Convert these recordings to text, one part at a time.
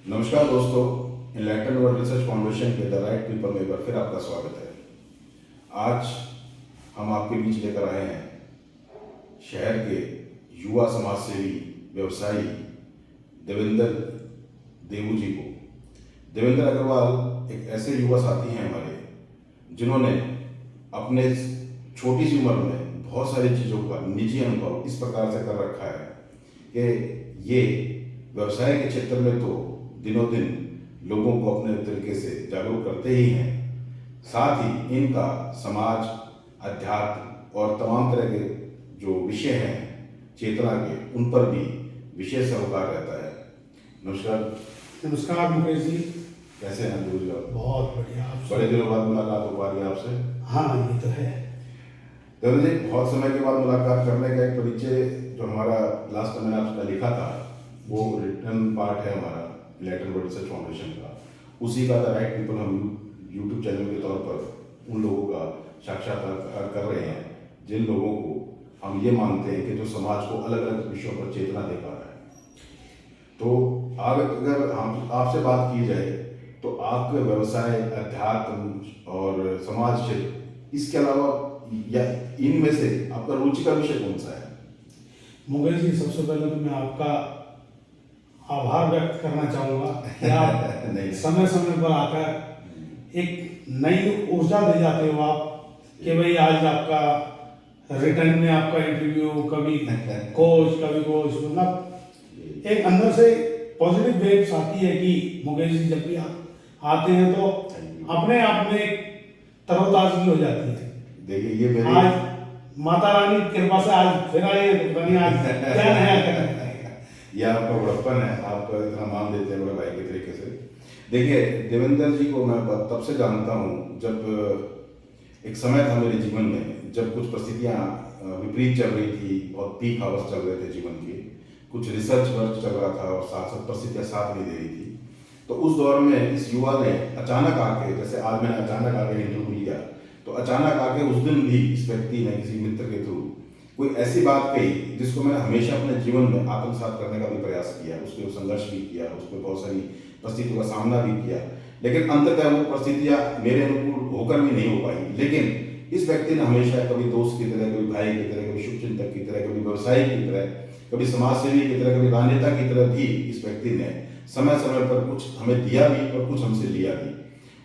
नमस्कार दोस्तों, enlighten world research foundation के द राइट पीपल में एक बार फिर आपका स्वागत है। आज हम आपके बीच लेकर आए हैं शहर के युवा समाज सेवी व्यवसायी देवेंद्र देवू जी को। देवेंद्र अग्रवाल एक ऐसे युवा साथी हैं हमारे जिन्होंने अपने छोटी सी उम्र में बहुत सारी चीज़ों का निजी अनुभव इस प्रकार से कर रखा है कि ये व्यवसाय के क्षेत्र में तो दिनों दिन लोगों को अपने तरीके से जागरूक करते ही हैं, साथ ही इनका समाज, अध्यात्म और तमाम तरह के जो विषय हैं चेतना के, उन पर भी विशेष सरोकार रहता है। नमस्कार। नमस्कार मुकेश जी, कैसे हैं गुरु जी? बहुत बढ़िया। आप बड़े दिनों बाद मुलाकात हो पा रही है आपसे। हाँ, ये तो है। देवेंद्र जी, बहुत समय के बाद मुलाकात करने का एक परिचय जो हमारा लास्ट में मैंने आपका लिखा था वो रिटर्न पार्ट है हमारा इनलाइटन वर्ल्ड रिसर्च फाउंडेशन का। उसी का द राइट पीपल हम यूट्यूब चैनल के तौर पर उन लोगों का साक्षात्कार कर रहे हैं जिन लोगों को हम ये मानते हैं कि जो समाज को अलग अलग विषयों पर चेतना दे पा रहा है। तो अगर हम आपसे बात की जाए तो आपके व्यवसाय, अध्यात्म और समाज क्षेत्र, इसके अलावा या इनमें से आपका रुचि का विषय कौन सा है? मुकेश जी, सबसे पहले तो मैं आपका आभार व्यक्त करना चाहूँगा कि आप समय समय पर आकर एक नई ऊर्जा दे जाते हो आप कि भाई आज आपका रिटर्न में आपका इंटरव्यू, कभी कोच कभी कोच, मतलब एक अंदर से पॉजिटिव वेव्स आती है कि मुकेश जी जब भी आप आते हैं तो अपने आप में तरोताजगी हो जाती है। देखिए, ये आज माता रानी की कृपा से आज फिर आए तो पता नहीं आज क्या नया करें। ये आपका बड़प्पन है, आप इतना मान देते हैं बड़े भाई के तरीके से। देखिए, देवेंद्र जी को मैं तब से जानता हूँ जब एक समय था मेरे जीवन में जब कुछ परिस्थितियाँ विपरीत चल रही थी, बहुत पीक आवर्स चल रहे थे जीवन के, कुछ रिसर्च वर्क चल रहा था और साथ साथ परिस्थितियाँ साथ नहीं दे रही थी। तो उस दौर में इस युवा ने अचानक आके, जैसे आज मैंने अचानक आके इंटरव्यू लिया, तो अचानक आके उस दिन भी इस व्यक्ति ने किसी मित्र के थ्रू कोई ऐसी बात कही जिसको मैंने हमेशा अपने जीवन में आत्मसात करने का भी प्रयास किया, उसके संघर्ष भी किया, उसमें बहुत सारी परिस्थितियों का सामना भी किया, लेकिन अंततः वो परिस्थितियाँ मेरे अनुकूल होकर भी नहीं हो पाई। लेकिन इस व्यक्ति ने हमेशा कभी दोस्त की तरह, कभी भाई की तरह, कभी शुभचिंतक की तरह, कभी व्यवसायी की तरह, कभी समाजसेवी की तरह, कभी राजनेता की तरह भी इस व्यक्ति ने समय समय पर कुछ हमें दिया भी और कुछ हमसे लिया भी।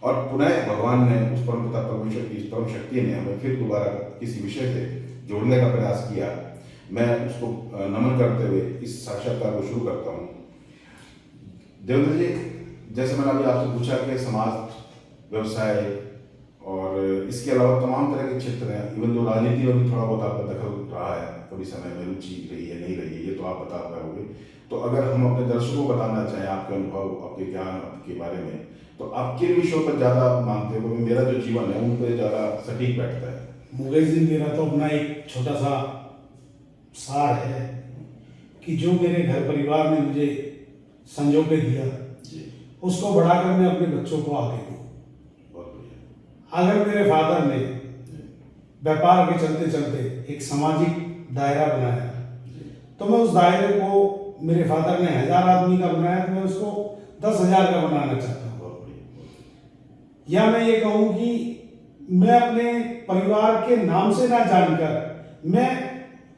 और पुनः भगवान ने, उस परमपिता परमेश्वर की परम शक्ति ने हमें फिर दोबारा किसी विषय से जोड़ने का प्रयास किया। मैं उसको नमन करते हुए इस साक्षात्कार को शुरू करता हूँ। देवेंद्र जी, जैसे मैंने अभी आपसे पूछा कि समाज, व्यवसाय और इसके अलावा तमाम तरह के क्षेत्र हैं, इवन तो राजनीति में भी थोड़ा बहुत आपका दखल रहा है, कभी समय में रुचि रही है, नहीं रही है, ये तो आप बता पाओगे। तो अगर हम अपने दर्शकों को बताना चाहें आपके अनुभव, आपके ज्ञान के बारे में, तो आप किन विषयों पर ज़्यादा मानते हो? मेरा जो जीवन है उन पर ज़्यादा सटीक बैठता है। मुकेश जी, मेरा तो अपना एक छोटा सा सार है कि जो मेरे घर परिवार ने मुझे संजो के दिया उसको बढ़ाकर मैं अपने बच्चों को आगे दूँ। अगर मेरे फादर ने व्यापार के चलते चलते एक सामाजिक दायरा बनाया तो मैं उस दायरे को, मेरे फादर ने 1000 आदमी का बनाया, तो मैं उसको 10,000 का बनाना चाहता हूँ। बहुत बढ़िया। या मैं ये कहूँ कि मैं अपने परिवार के नाम से ना जानकर मैं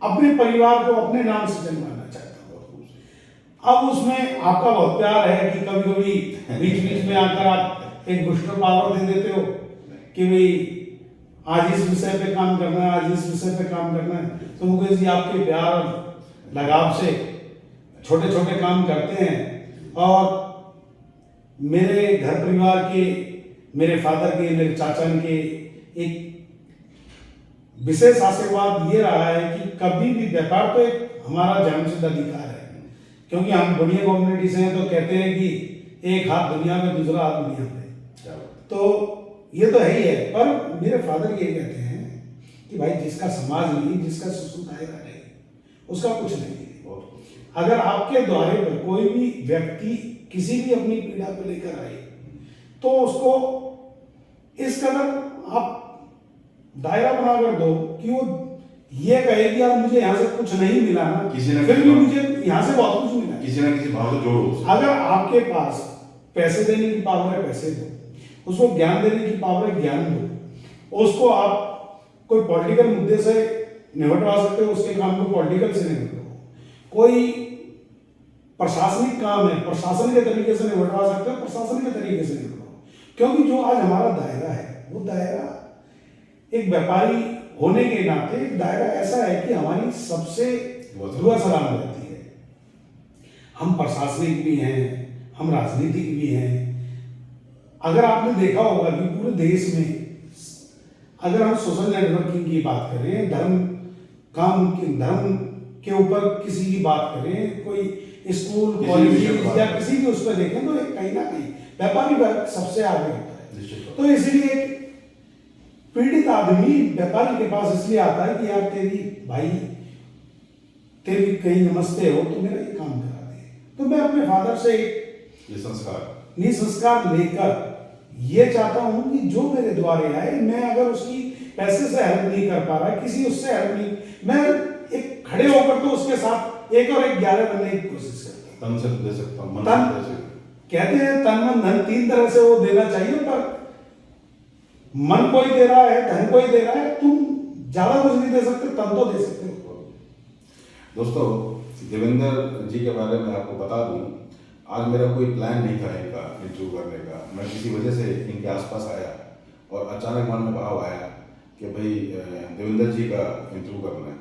अपने परिवार को अपने नाम से जनवाना चाहता हूँ। अब उसमें आपका बहुत प्यार है कि कभी कभी बीच बीच में आकर आप एक बुस्टर पावर दे देते हो कि भाई आज इस विषय पे काम करना है, आज इस विषय पे काम करना है। तो मुकेश जी आपके प्यार और लगाव से छोटे छोटे काम करते हैं, और मेरे घर परिवार के, मेरे फादर के, मेरे चाचा के एक विशेष आशीर्वाद ये रहा है कि कभी भी व्यापार तो एक हमारा जन्मसिद्ध अधिकार है, क्योंकि हम बढ़िया कम्युनिटी से हैं, तो कहते हैं कि एक हाथ दुनिया में, दूसरा हाथ दुनिया में। तो ये तो है ही है, पर मेरे फादर ये कहते हैं कि भाई जिसका समाज नहीं, जिसका सुसुदायरा नहीं, उसका कुछ नहीं है। अगर आपके द्वारे पर कोई भी व्यक्ति किसी भी अपनी पीड़ा को लेकर आए, तो उसको इस कदर आप दायरा बनाकर दो कि वो ये कहे कि यार मुझे यहाँ से कुछ नहीं मिला ना, फिर भी मुझे यहाँ से बहुत कुछ मिला। किसी ना किसी भाव से जोड़ो। अगर आपके पास पैसे देने की पावर है, पैसे दो। उसको ज्ञान देने की पावर है, ज्ञान दो। उसको आप कोई पॉलिटिकल मुद्दे से निपटवा सकते हो, उसके काम को पॉलिटिकल से निपटो। कोई प्रशासनिक काम है, प्रशासन के तरीके से निपटवा सकते हो, प्रशासन के तरीके से निपटो। क्योंकि जो आज हमारा दायरा है, वो दायरा एक व्यापारी होने के नाते एक दायरा ऐसा है कि हमारी सबसे दुआ सलाम रहती है। हम प्रशासनिक भी हैं, हम राजनीतिक भी हैं। अगर आपने देखा होगा कि पूरे देश में अगर हम सोशल नेटवर्किंग की बात करें, धर्म के ऊपर किसी की बात करें, कोई स्कूल, कॉलेज या किसी भी उस पर देखें, तो कहीं ना कहीं व्यापारी वर्ग सबसे आगे होता है। तो इसलिए पीड़ित आदमी व्यापारी के पास इसलिए आता है कि यार तेरी कहीं नमस्ते हो तो मेरा ये काम करा दे। तो मैं अपने फादर से ये संस्कार लेकर ये चाहता हूं कि जो मेरे द्वारे आए, मैं अगर उसकी पैसे से हेल्प नहीं कर पा रहा, किसी उससे हेल्प नहीं, मैं एक खड़े होकर तो उसके साथ 1 और 1 11 बनने की कोशिश करता हूं। तन से दे सकता हूं, मन से दे सकता हूं। कहते हैं तन मन धन 3 तरह से वो देना चाहिए, पर मन कोई दे रहा है, धन कोई दे रहा है, तुम ज्यादा कुछ नहीं दे सकते, तन तो दे सकते हो। दोस्तों, देवेंद्र जी के बारे में आपको बता दूं, आज मेरा कोई प्लान नहीं था इनका इंटरव्यू करने का। मैं किसी वजह से इनके आसपास आया और अचानक मन में भाव आया कि भाई देवेंद्र जी का इंटरव्यू करना है।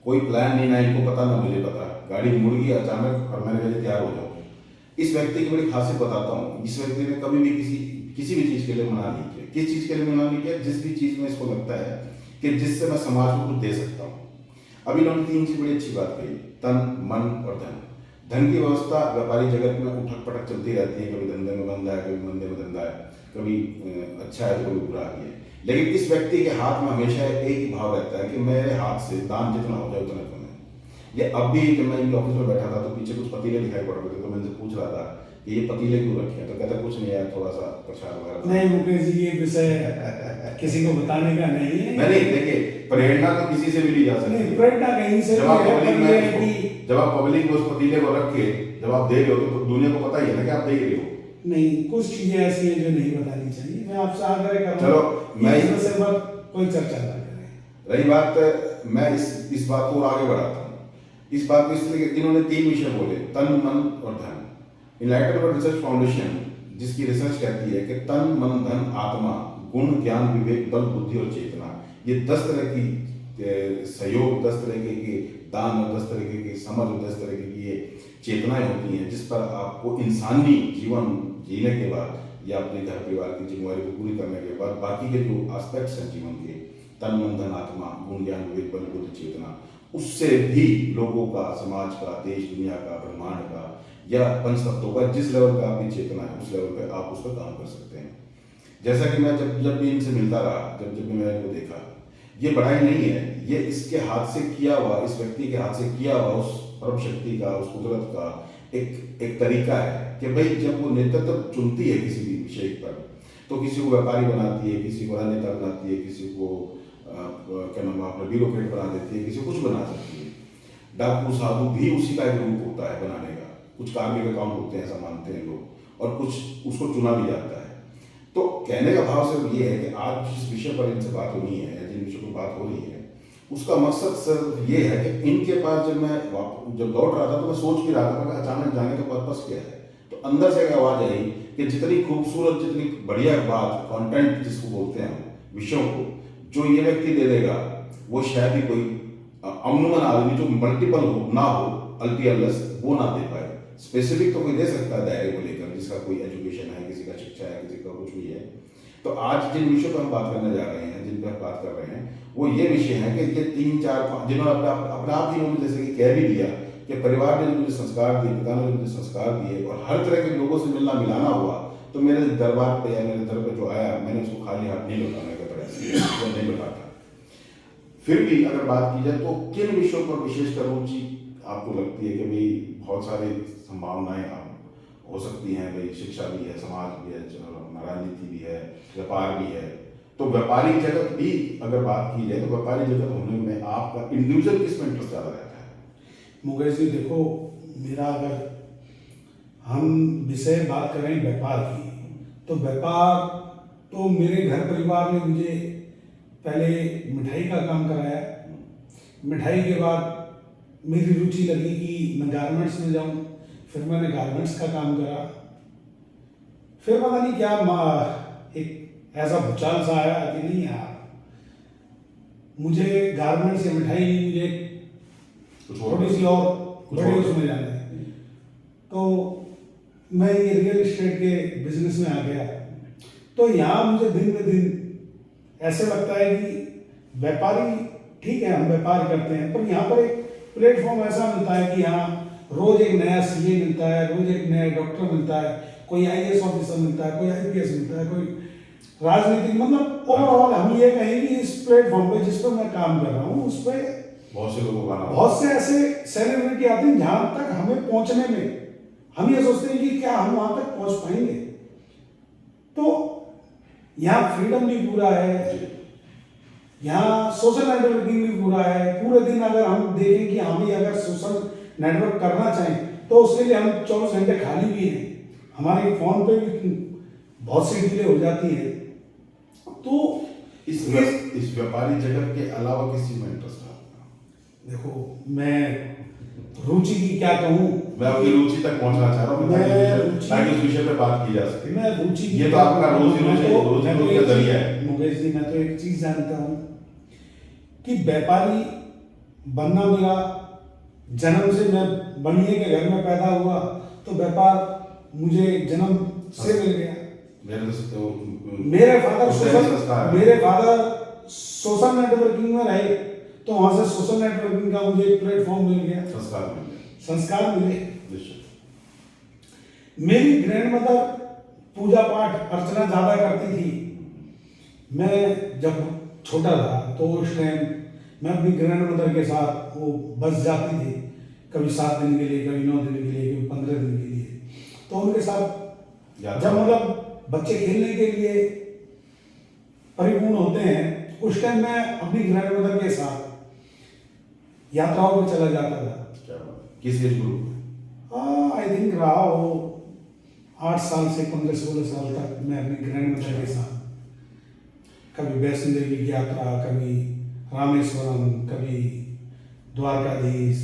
कोई प्लान नहीं, ना इनको पता ना मुझे पता। गाड़ी मुड़ गई अचानक और मैंने कहा तैयार हो जाओ। इस व्यक्ति की बड़ी खासियत बताता हूँ। इस व्यक्ति ने कभी भी किसी भी चीज़ के लिए मना नहीं किया। किस चीज़ के लिए मना नहीं किया? जिस भी चीज़ में इसको लगता है कि जिससे मैं समाज को कुछ दे सकता हूँ। अभी इन्होंने 3 चीज़ बड़ी अच्छी बात कही, तन, मन और धन। धन की व्यवस्था व्यापारी जगत में उठक पटक चलती रहती है। कभी धंधे में बंदा है, कभी मंदे में धंधा है, कभी अच्छा है तो कभी बुरा है। लेकिन इस व्यक्ति के हाथ में हमेशा एक ही भाव रहता है कि मेरे हाथ से दान जितना हो जाए उतना कम है। ये अब भी जब मैं इनके ऑफिस में बैठा था तो पीछे कुछ पतीले दिखाई पड़ रहे थे, तो मैं इनसे पूछ रहा था कि ये पतीले क्यों रखे हैं? तो कहता कुछ नहीं यार, थोड़ा सा प्रसाद वगैरह। नहीं मुकेश जी, ये विषय किसी को बताने का नहीं है। नहीं, देखिए प्रेरणा तो किसी से भी ली जा सकती है। प्रेरणा कहीं से जब आप पब्लिक में उस पतीले को रख के जब आप दे रहे हो तो दुनिया को पता ही है ना कि आप दे रहे हो। नहीं, कुछ चीजें ऐसी हैं जो नहीं बतानी चाहिए। मैं आपसे आग्रह कर रहा हूं, चलो मैं इसमें से कोई चर्चा ना करें। रही बात, मैं इस बात को आगे बढ़ाता हूँ। इस बात को इसलिए इन्होंने 3 विषय बोले, तन, मन और धन। इनलाइटेड वर्ल्ड रिसर्च फाउंडेशन जिसकी रिसर्च कहती है कि तन, मन, धन, आत्मा, गुण, ज्ञान, विवेक, बल, बुद्धि और चेतना, ये 10 तरह की सहयोग, 10 तरह के दान और 10 तरह की समझ और 10 तरह की ये चेतनाएं होती हैं, जिस पर आपको इंसानी जीवन जीने के बाद या अपने घर परिवार की जिम्मेवारी को पूरी करने के बाद बाकी के जो एस्पेक्ट्स हैं जीवन के, तन, मन, धन, आत्मा, गुण, ज्ञान, विवेक, बल, बुद्धि, चेतना, उससे भी लोगों का, समाज का, देश दुनिया का, ब्रह्मांड का या पंच तत्वों का, जिस लेवल का आपकी चेतना है उस लेवल पे आप उस पर काम कर सकते हैं। जैसा कि मैं जब भी इनसे मिलता रहा, जब भी मैंने इनको देखा, ये बड़ाई नहीं है, ये इसके हाथ से किया हुआ, इस व्यक्ति के हाथ से किया हुआ उस परम शक्ति का, उस कुदरत का एक तरीका है कि भाई जब वो नेतृत्व चुनती है किसी भी विषय पर, तो किसी को व्यापारी बनाती है, किसी को राजनेता बनाती है, किसी को क्या नाम अपना ब्यूरोक्रेट बना देती है, किसी को कुछ बना सकती है। डाकू साधु भी उसी का एक रूप होता है बनाने का। कुछ कार्मिक अकाउंट होते हैं, ऐसा मानते हैं लोग, और कुछ उसको चुना भी जाता है। तो कहने का भाव सिर्फ ये है कि आज जिस विषय पर इनसे बात होनी है, जिन विषयों पर बात हो रही है, उसका मकसद सिर्फ ये है कि इनके पास जब लौट रहा था तो मैं सोच भी रहा था कि अचानक जाने का पर्पस क्या है। तो अंदर से एक आवाज़ आई कि जितनी खूबसूरत, जितनी बढ़िया बात, कंटेंट जिसको बोलते हैं विषयों को, जो ये व्यक्ति दे देगा वो शायद ही कोई अमूमन आदमी जो मल्टीपल ना हो, अल्टीएलएस, वो ना दे पाए। स्पेसिफिक तो कोई दे सकता है दायरे को लेकर, जिसका कोई एजुकेशन है, किसी का शिक्षा है, किसी का कुछ भी है। तो आज जिन विषयों पर हम बात करने जा रहे हैं, जिन पर बात कर रहे हैं, वो ये विषय है कि ये 3-4 जिन्होंने अपने आप ही उन्होंने जैसे कि कह भी दिया कि परिवार ने मुझे संस्कार दिए, पिता ने मुझे संस्कार दिए, और हर तरह के लोगों से मिलना मिलाना हुआ, तो मेरे दरबार पे या मेरे दर पे जो आया, मैंने उसको खाली हाथ नहीं लौटाने का प्रयास नहीं लौटाता। फिर भी अगर बात की जाए तो किन विषयों पर विशेषकर रुचि आपको लगती है कि भाई बहुत सारी संभावनाएं हो सकती हैं, भाई शिक्षा भी है, समाज भी है, राजनीति भी है, व्यापार भी है। तो व्यापारिक जगत भी अगर बात की जाए तो व्यापारिक जगत होने में आपका इंडिविजुअल किस में इंटरेस्ट ज़्यादा रहता है? मुकेश जी देखो, मेरा अगर हम विषय बात करें व्यापार की, तो व्यापार तो मेरे घर परिवार ने मुझे पहले मिठाई का काम कराया। मिठाई के बाद मेरी रुचि लगी कि मैं गारमेंट्स में जाऊं, फिर मैंने गारमेंट्स का काम करा। फिर पता नहीं क्या एक ऐसा भूचाल सा आया कि नहीं यार, मुझे गारमेंट्स या मिठाई नहीं, मुझे थोड़ी सी और बड़ी उसमें जाना है। तो मैं ये रियल एस्टेट के बिजनेस में आ गया। तो यहाँ मुझे दिन ब दिन ऐसे लगता है कि व्यापारी ठीक है, हम व्यापार करते हैं, पर यहाँ पर एक प्लेटफॉर्म ऐसा मिलता है कि यहाँ रोज एक नया सीए मिलता है, रोज एक नया डॉक्टर मिलता है, कोई आईएएस ऑफिसर मिलता है, कोई आईपीएस मिलता है, कोई राजनीतिक, मतलब ओवरऑल हम ये कहें कि इस प्लेटफॉर्म पे जिस पर मैं काम कर रहा हूँ, उस पर बहुत से लोगों का नाम, बहुत से ऐसे सेलिब्रिटी आते हैं जहां तक हमें पहुंचने में हम ये सोचते हैं कि क्या हम वहां तक पहुंच पाएंगे। तो यहाँ फ्रीडम भी पूरा है, यहाँ सोशल नेटवर्किंग भी पूरा है। पूरे दिन अगर हम देखें कि हम ही अगर सोशल नेटवर्क करना चाहें तो उसके लिए हम 24 घंटे खाली भी हैं, हमारे फोन पे भी बहुत सी डीलें हो जाती है। तो इस व्यापारी जगत के अलावा किस चीज में इंटरेस्ट है आपका? देखो, मैं रुचि की क्या कहूँ, मैं अपनी रुचि तक पहुंचना चाह रहा हूँ ताकि उस विषय पे बात की जा सके। मैं रुचि, ये तो आपका रोजी का जरिया है। मुकेश जी, मैं तो एक चीज जानता हूँ कि व्यापारी बनना मेरा जन्म से, मैं बनिए के घर में पैदा हुआ तो व्यापार मुझे जन्म से मिल गया। मेरे फादर सोशल नेटवर्किंग में रहे, तो वहां से सोशल नेटवर्किंग का मुझे एक प्लेटफॉर्म मिल गया, संस्कार मिले। मेरी ग्रैंडमदर पूजा पाठ अर्चना ज्यादा करती थी। मैं जब छोटा था तो उस टाइम मैं अपनी ग्रैंडमदर के साथ वो बस जाती थी, कभी 7 दिन के लिए, कभी 9 दिन के लिए, कभी 15 दिन के लिए। तो उनके साथ जब मतलब बच्चे खेलने के लिए परिपूर्ण होते हैं, उस टाइम मैं अपनी ग्रैंडमदर के साथ यात्राओं पे चला जाता था। किस एज ग्रुप? आई थिंक रहा हो 8 साल से 15-16 साल तक मैं अपनी ग्रैंडमदर के साथ कभी वैष्णो देवी की यात्रा, कभी रामेश्वरम, कभी द्वारकाधीश,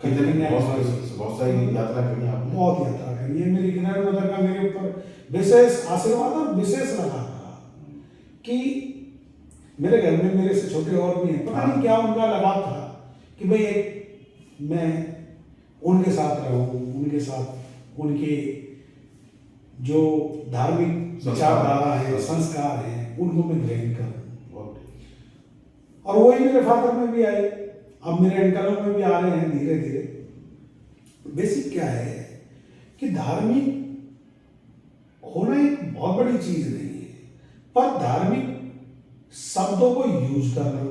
बहुत सारी यात्रा करी आपने? बहुत यात्रा करी है। मेरी ग्रैंडमदर का मेरे ऊपर विशेष आशीर्वाद और विशेष लगा था कि मेरे घर में मेरे से छोटे और भी हैं, पता नहीं क्या उनका लगाव था कि भाई एक मैं उनके साथ रहूं, उनके साथ उनके जो धार्मिक विचारधारा है, संस्कार है, उनको मैं ग्रहण करूं। और वही मेरे फादर में भी आए, अब मेरे अंकलों में भी आ रहे हैं धीरे धीरे। बेसिक क्या है कि धार्मिक होना एक बहुत बड़ी चीज नहीं है, पर धार्मिक शब्दों को यूज करना,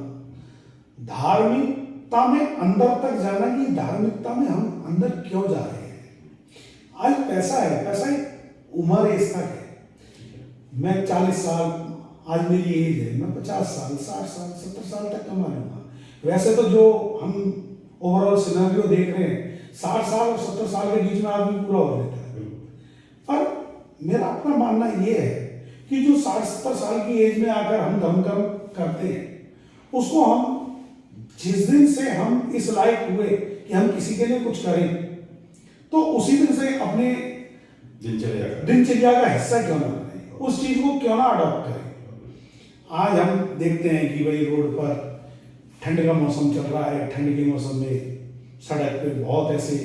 धार्मिकता में अंदर तक जाना कि धार्मिकता में हम अंदर क्यों जा रहे हैं। आज पैसा है, पैसा एक उम्र एज तक है। मैं 40 साल, आज मेरी एज है, मैं 50 साल, 60 साल, 70 साल तक कमा लूंगा। वैसे तो जो हम ओवरऑल सिनेरियो देख रहे हैं, 60 साल और 70 साल के बीच में आदमी पूरा हो लेता है। पर मेरा अपना मानना ये है कि जो 60-70 साल की एज में आकर हम धर्म कर्म करते हैं, उसको हम जिस दिन से हम इस लायक हुए कि हम किसी के लिए कुछ करें, तो उसी दिन से अपने दिनचर्या का हिस्सा क्यों ना बनाएं, उस चीज को क्यों ना अडॉप्ट करें। आज हम देखते हैं कि भाई रोड पर ठंड का मौसम चल रहा है, ठंड के मौसम में सड़क पे बहुत ऐसे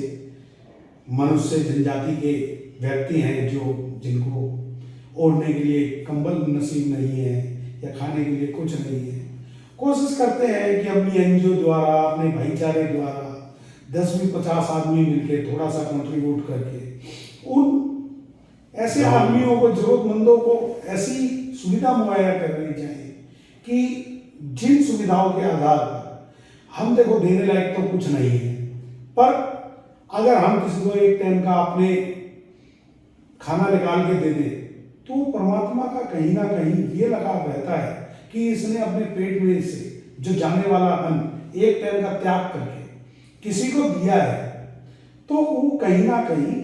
मनुष्य जनजाति के व्यक्ति हैं जो जिनको ओढ़ने के लिए कंबल नसीब नहीं है या खाने के लिए कुछ नहीं है। कोशिश करते हैं कि अपनी एनजीओ द्वारा, अपने भाईचारे द्वारा 10-50 आदमी मिलकर थोड़ा सा कंट्रीब्यूट करके उन ऐसे आदमियों को, जरूरतमंदों को ऐसी सुविधा मुहैया करनी चाहिए कि जिन सुविधाओं के आधार पर हम देखो देने लायक तो कुछ नहीं है, पर अगर हम किसी को एक टाइम का अपने खाना निकाल के दे दें तो परमात्मा का कहीं ना कहीं ये लगाव रहता है कि इसने अपने पेट में से जो जाने वाला अन्न एक टाइम का त्याग करके किसी को दिया है, तो वो कहीं ना कहीं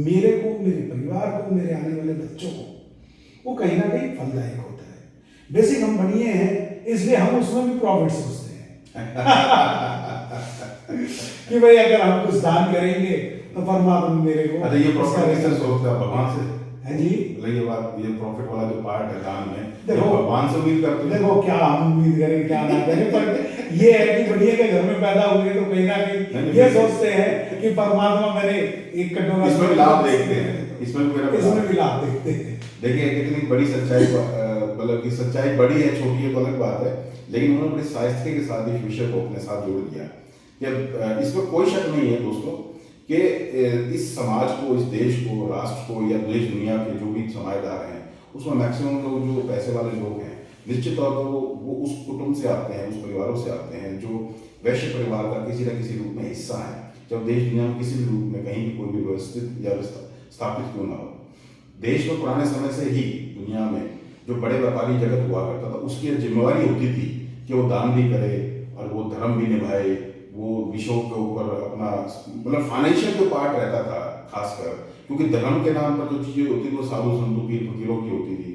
मेरे को, मेरे परिवार को, मेरे आने वाले बच्चों को वो कहीं ना कहीं फलदायक होता है। बेसिक हम बनिए हैं इसलिए हम उसमें भी प्रॉफिट सोचते हैं कि भाई अगर हम कुछ दान करेंगे तो परमात्मा मेरे को। अच्छा, ये प्रॉफिट किससे सोचता है? भगवान से है जी। मतलब ये बात, ये प्रॉफिट वाला जो पार्ट है दान में, देखो भगवान से उम्मीद करते हैं। देखो क्या हम उम्मीद करें क्या ना करें, पर ये है कि बढ़िया के घर में पैदा हुए तो कहीं ना कहीं ये सोचते हैं कि परमात्मा मैंने एक कटोरा, इसमें भी लाभ देखते हैं, इसमें भी लाभ देखते हैं। देखिए कितनी बड़ी सच्चाई, मतलब कि सच्चाई बड़ी है छोटी है तो अलग बात है, लेकिन उन्होंने बड़ी साहित्य के साथ इस विषय को अपने साथ जोड़ दिया। इसमें कोई शक नहीं है दोस्तों कि इस समाज को, इस देश को, राष्ट्र को या देश दुनिया के जो भी समाजदार हैं उसमें मैक्सिमम लोग जो पैसे वाले लोग हैं निश्चित तौर पर वो उस कुटुंब से आते हैं, उस परिवारों से आते हैं जो वैश्य परिवार का किसी न किसी रूप में हिस्सा है। जब देश दुनिया में किसी भी रूप में कहीं भी कोई भी व्यवस्थित या स्थापित क्यों ना हो, देश में पुराने समय से ही दुनिया में जो बड़े व्यापारी जगत हुआ करता था उसकी जिम्मेवारी होती थी कि वो दान भी करे और वो धर्म भी निभाए, वो विषयों के ऊपर अपना मतलब फाइनेंशियल जो पार्ट रहता था खासकर, क्योंकि धर्म के नाम पर जो चीज़ें होती थी वो साधु संतों की, फकीरों की होती थी।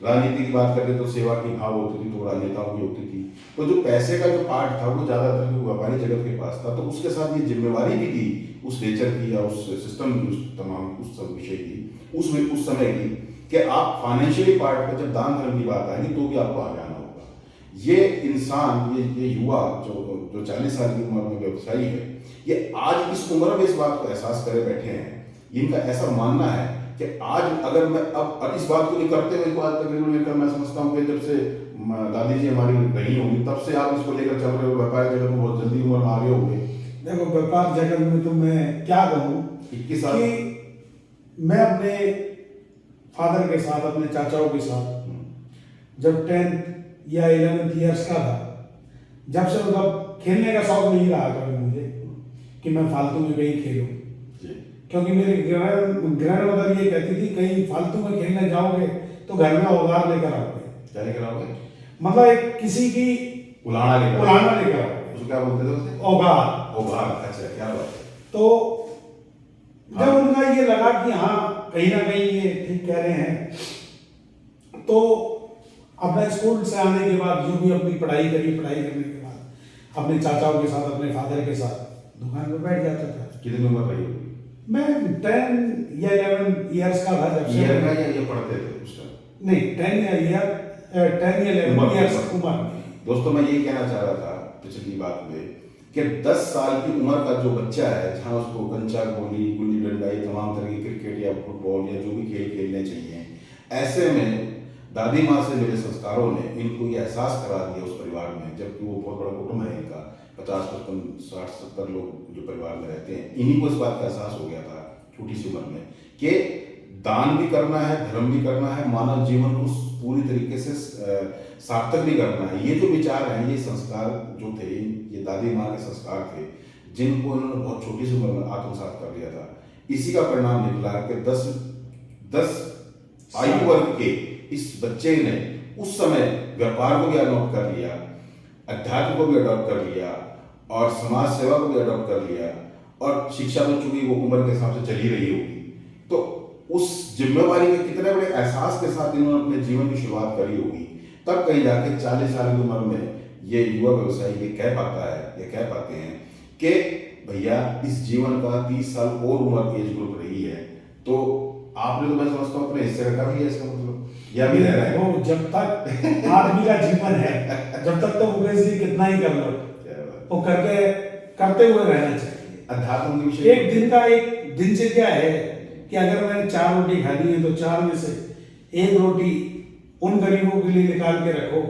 राजनीति की बात करें तो सेवा की भाव होती थी तो राजनेताओं की होती थी। तो जो पैसे का जो पार्ट था वो ज़्यादातर व्यापारी जगत के पास था, तो उसके साथ ये जिम्मेवारी भी थी उस नेचर की या उस सिस्टम की, उस तमाम उस सब विषय की, उस समय की कि आप फाइनेंशियली पार्ट पर जब दान धर्म की बात आएगी तो भी आपको आगे आना होगा। ये इंसान, ये युवा जो 40 साल की उम्र में व्यवसायी है, ये आज इस उम्र में इस बात को एहसास करे बैठे हैं। इनका ऐसा मानना है कि आज अगर मैं अब इस बात को नहीं करते हुए आज तकरीबन लेकर मैं समझता हूँ कि जब से दादी जी हमारी रही होंगी तब से आप इसको लेकर चल रहे हो, व्यापार जगत में बहुत जल्दी उम्र में आगे हो गए। देखो व्यापार जगत में तो मैं क्या कहूँ 21 साल मैं अपने फादर के साथ, अपने चाचाओं के साथ जब 10th या 11th ईयर्स का था, जब से मतलब खेलने का शौक नहीं रहा कभी मुझे कि मैं फालतू में कहीं खेलूं, क्योंकि मेरी ग्रैंड मदर ये कहती थी कहीं फालतू में खेलने जाओगे तो घर में औजार लेकर आओगे। क्या लेकर आओगे? मतलब एक किसी की उलाहना लेकर आओगे। उसको क्या बोलते थे उसे? औजार। अच्छा, क्या बात है। तो जब उनका ये लगा कि हाँ कहीं ना कहीं ये ठीक कह रहे हैं, तो अपने स्कूल से आने के बाद जो भी अपनी पढ़ाई करी, पढ़ाई करने के बाद अपने चाचाओं के साथ, अपने फादर के साथ दुकान पर बैठ जाता था। कितनी उम्र रही होगी? मैं 10 या 11 ईयर्स का था जब से। ईयर का या ये पढ़ते थे उस टाइम? नहीं, 10 या 11 ईयर्स उम्र। दोस्तों मैं ये कहना चाह रहा था पिछली बात में कि 10 साल की उम्र का जो बच्चा है, जहाँ उसको कंचा गोली, गुल्ली डंडा, ये तमाम तरह की क्रिकेट या फुटबॉल या जो भी खेल खेलने चाहिए, ऐसे में दादी माँ से मेरे संस्कारों ने इनको ये एहसास करा दिया उस परिवार में, जबकि वो बहुत बड़ा कुटुंब है इनका, 50, 55, 60, 70 लोग जो परिवार में रहते हैं, इन्हीं को इस बात का एहसास हो गया था छोटी सी उम्र में कि दान भी करना है, धर्म भी करना है, मानव जीवन को पूरी तरीके से सार्थक भी करना है। ये जो विचार हैं, ये संस्कार जो थे, ये दादी माँ के संस्कार थे जिनको उन्होंने बहुत छोटी सी उम्र में आत्मसात कर लिया था। इसी का परिणाम निकला कि 10 आयु वर्ग के इस बच्चे ने उस समय व्यापार को भी अडॉप्ट कर लिया, अध्यात्म को भी अडॉप्ट कर लिया और समाज सेवा को भी अडॉप्ट कर लिया, और शिक्षा तो चूंकि वो उम्र के हिसाब से चली रही होगी, तो उस जिम्मेवारी के कितने बड़े एहसास के साथ इन्होंने अपने जीवन की शुरुआत करी होगी, तब कहीं जाके 40 साल की उम्र में ये युवा व्यवसायी ये कह पाता है, ये कह पाते हैं कि भैया इस जीवन का 30 साल और उम्र एज ग्रुप रही है, तो आपने तो मैं समझता हूँ अपने हिस्से का कर लिया इसका मतलब, या भी रह रहा है। वो जब तक आदमी का जीवन है, जब तक तो मुकेश जी कितना ही कर लो, वो करते हुए रहना चाहिए। अध्यात्म के विषय एक दिन का एक दिनचर्या है कि अगर मैंने 4 रोटी खानी है तो 4 में से 1 रोटी उन गरीबों के लिए निकाल के रखो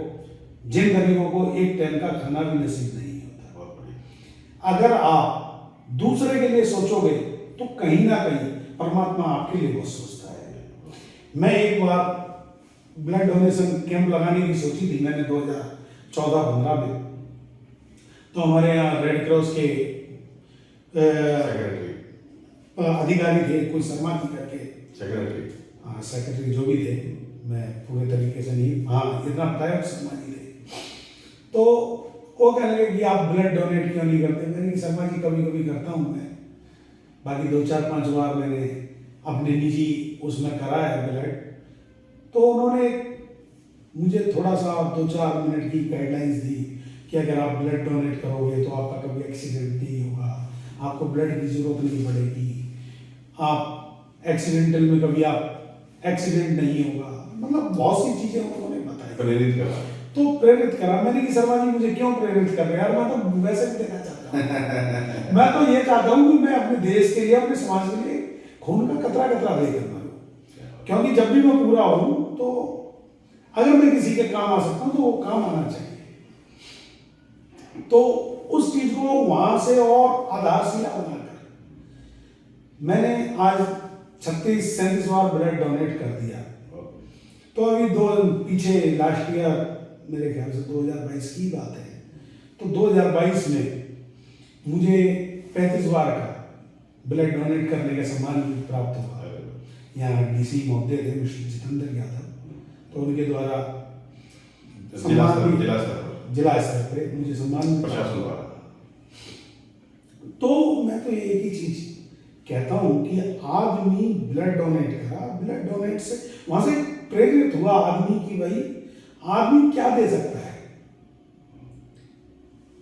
जिन गरीबों को एक टाइम का खाना भी नसीब नहीं होता। अगर आप दूसरे के लिए सोचोगे तो कहीं ना कहीं परमात्मा आपके लिए बहुत सोचता है। मैं एक बार ब्लड डोनेशन कैंप लगाने की सोची थी मैंने 2014-15 में, तो हमारे यहाँ रेड क्रॉस के अधिकारी थे, कोई शर्मा जी करके सेक्रेटरी जो भी थे, मैं पूरे तरीके से नहीं, हाँ इतना बताया शर्मा जी ने, तो वो कहने लगे कि आप ब्लड डोनेट क्यों नहीं करते। मैंने कहा शर्मा जी कभी कभी करता हूँ मैं, बाकी 2-4-5 बार मैंने अपने निजी उसमें करा है ब्लड। तो उन्होंने मुझे थोड़ा सा 2-4 मिनट की गाइडलाइंस दी कि अगर आप ब्लड डोनेट करोगे तो आपका कभी एक्सीडेंट नहीं होगा, आपको ब्लड की जरूरत नहीं पड़ेगी, आप एक्सीडेंटल में कभी आप एक्सीडेंट नहीं होगा, मतलब बहुत सी चीजें उन्होंने बताई, प्रेरित करा। तो प्रेरित करा। मैंने कि शर्मा जी मुझे क्यों प्रेरित कर रहे हैं यार, मैं तो वैसे भी देना चाहता हूँ मैं तो ये चाहता हूँ कि मैं अपने देश के लिए, अपने समाज के लिए खून का कतरा कतरा देकर मरूं, क्योंकि जब भी मैं पूरा हूं तो अगर मैं किसी के काम आ सकता हूं तो वो काम आना चाहिए। तो उस चीज को वहां से और आधारशिला बनाकर मैंने आज 36-37 बार ब्लड डोनेट कर दिया। तो अभी पीछे लास्ट ईयर मेरे ख्याल से 2022 की बात है, तो 2022 में मुझे 35 बार का ब्लड डोनेट करने का सम्मान प्राप्त हुआ। यहाँ डीसी महोदय थे मिस्टर जितेंद्र यादव, तो उनके द्वारा जिला स्तर पे मुझे सम्मान प्रशासन द्वारा। तो मैं तो एक ही चीज कहता हूँ कि आदमी ब्लड डोनेट करा, ब्लड डोनेट से वहां से प्रेरित हुआ आदमी की भाई आदमी क्या दे सकता है,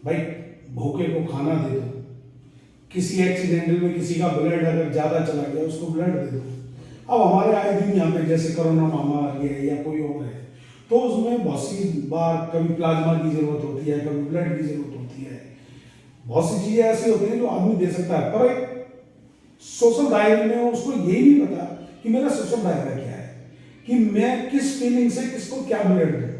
भाई भूखे को खाना दे दो, किसी एक्सीडेंटल में किसी का ब्लड अगर ज्यादा चला गया उसको ब्लड दे दो। अब हमारे आए दिन यहाँ पे जैसे कोरोना महामारी है या कोई और है, तो उसमें बहुत सी बार कभी प्लाज्मा की जरूरत होती है, कभी ब्लड की जरूरत होती है, बहुत सी चीजें ऐसी होती हैं जो आदमी दे सकता है, पर एक सोशल दायरे में उसको यही नहीं पता कि मेरा सोशल दायरा क्या है, कि मैं किस फीलिंग से किसको क्या ब्लड दूं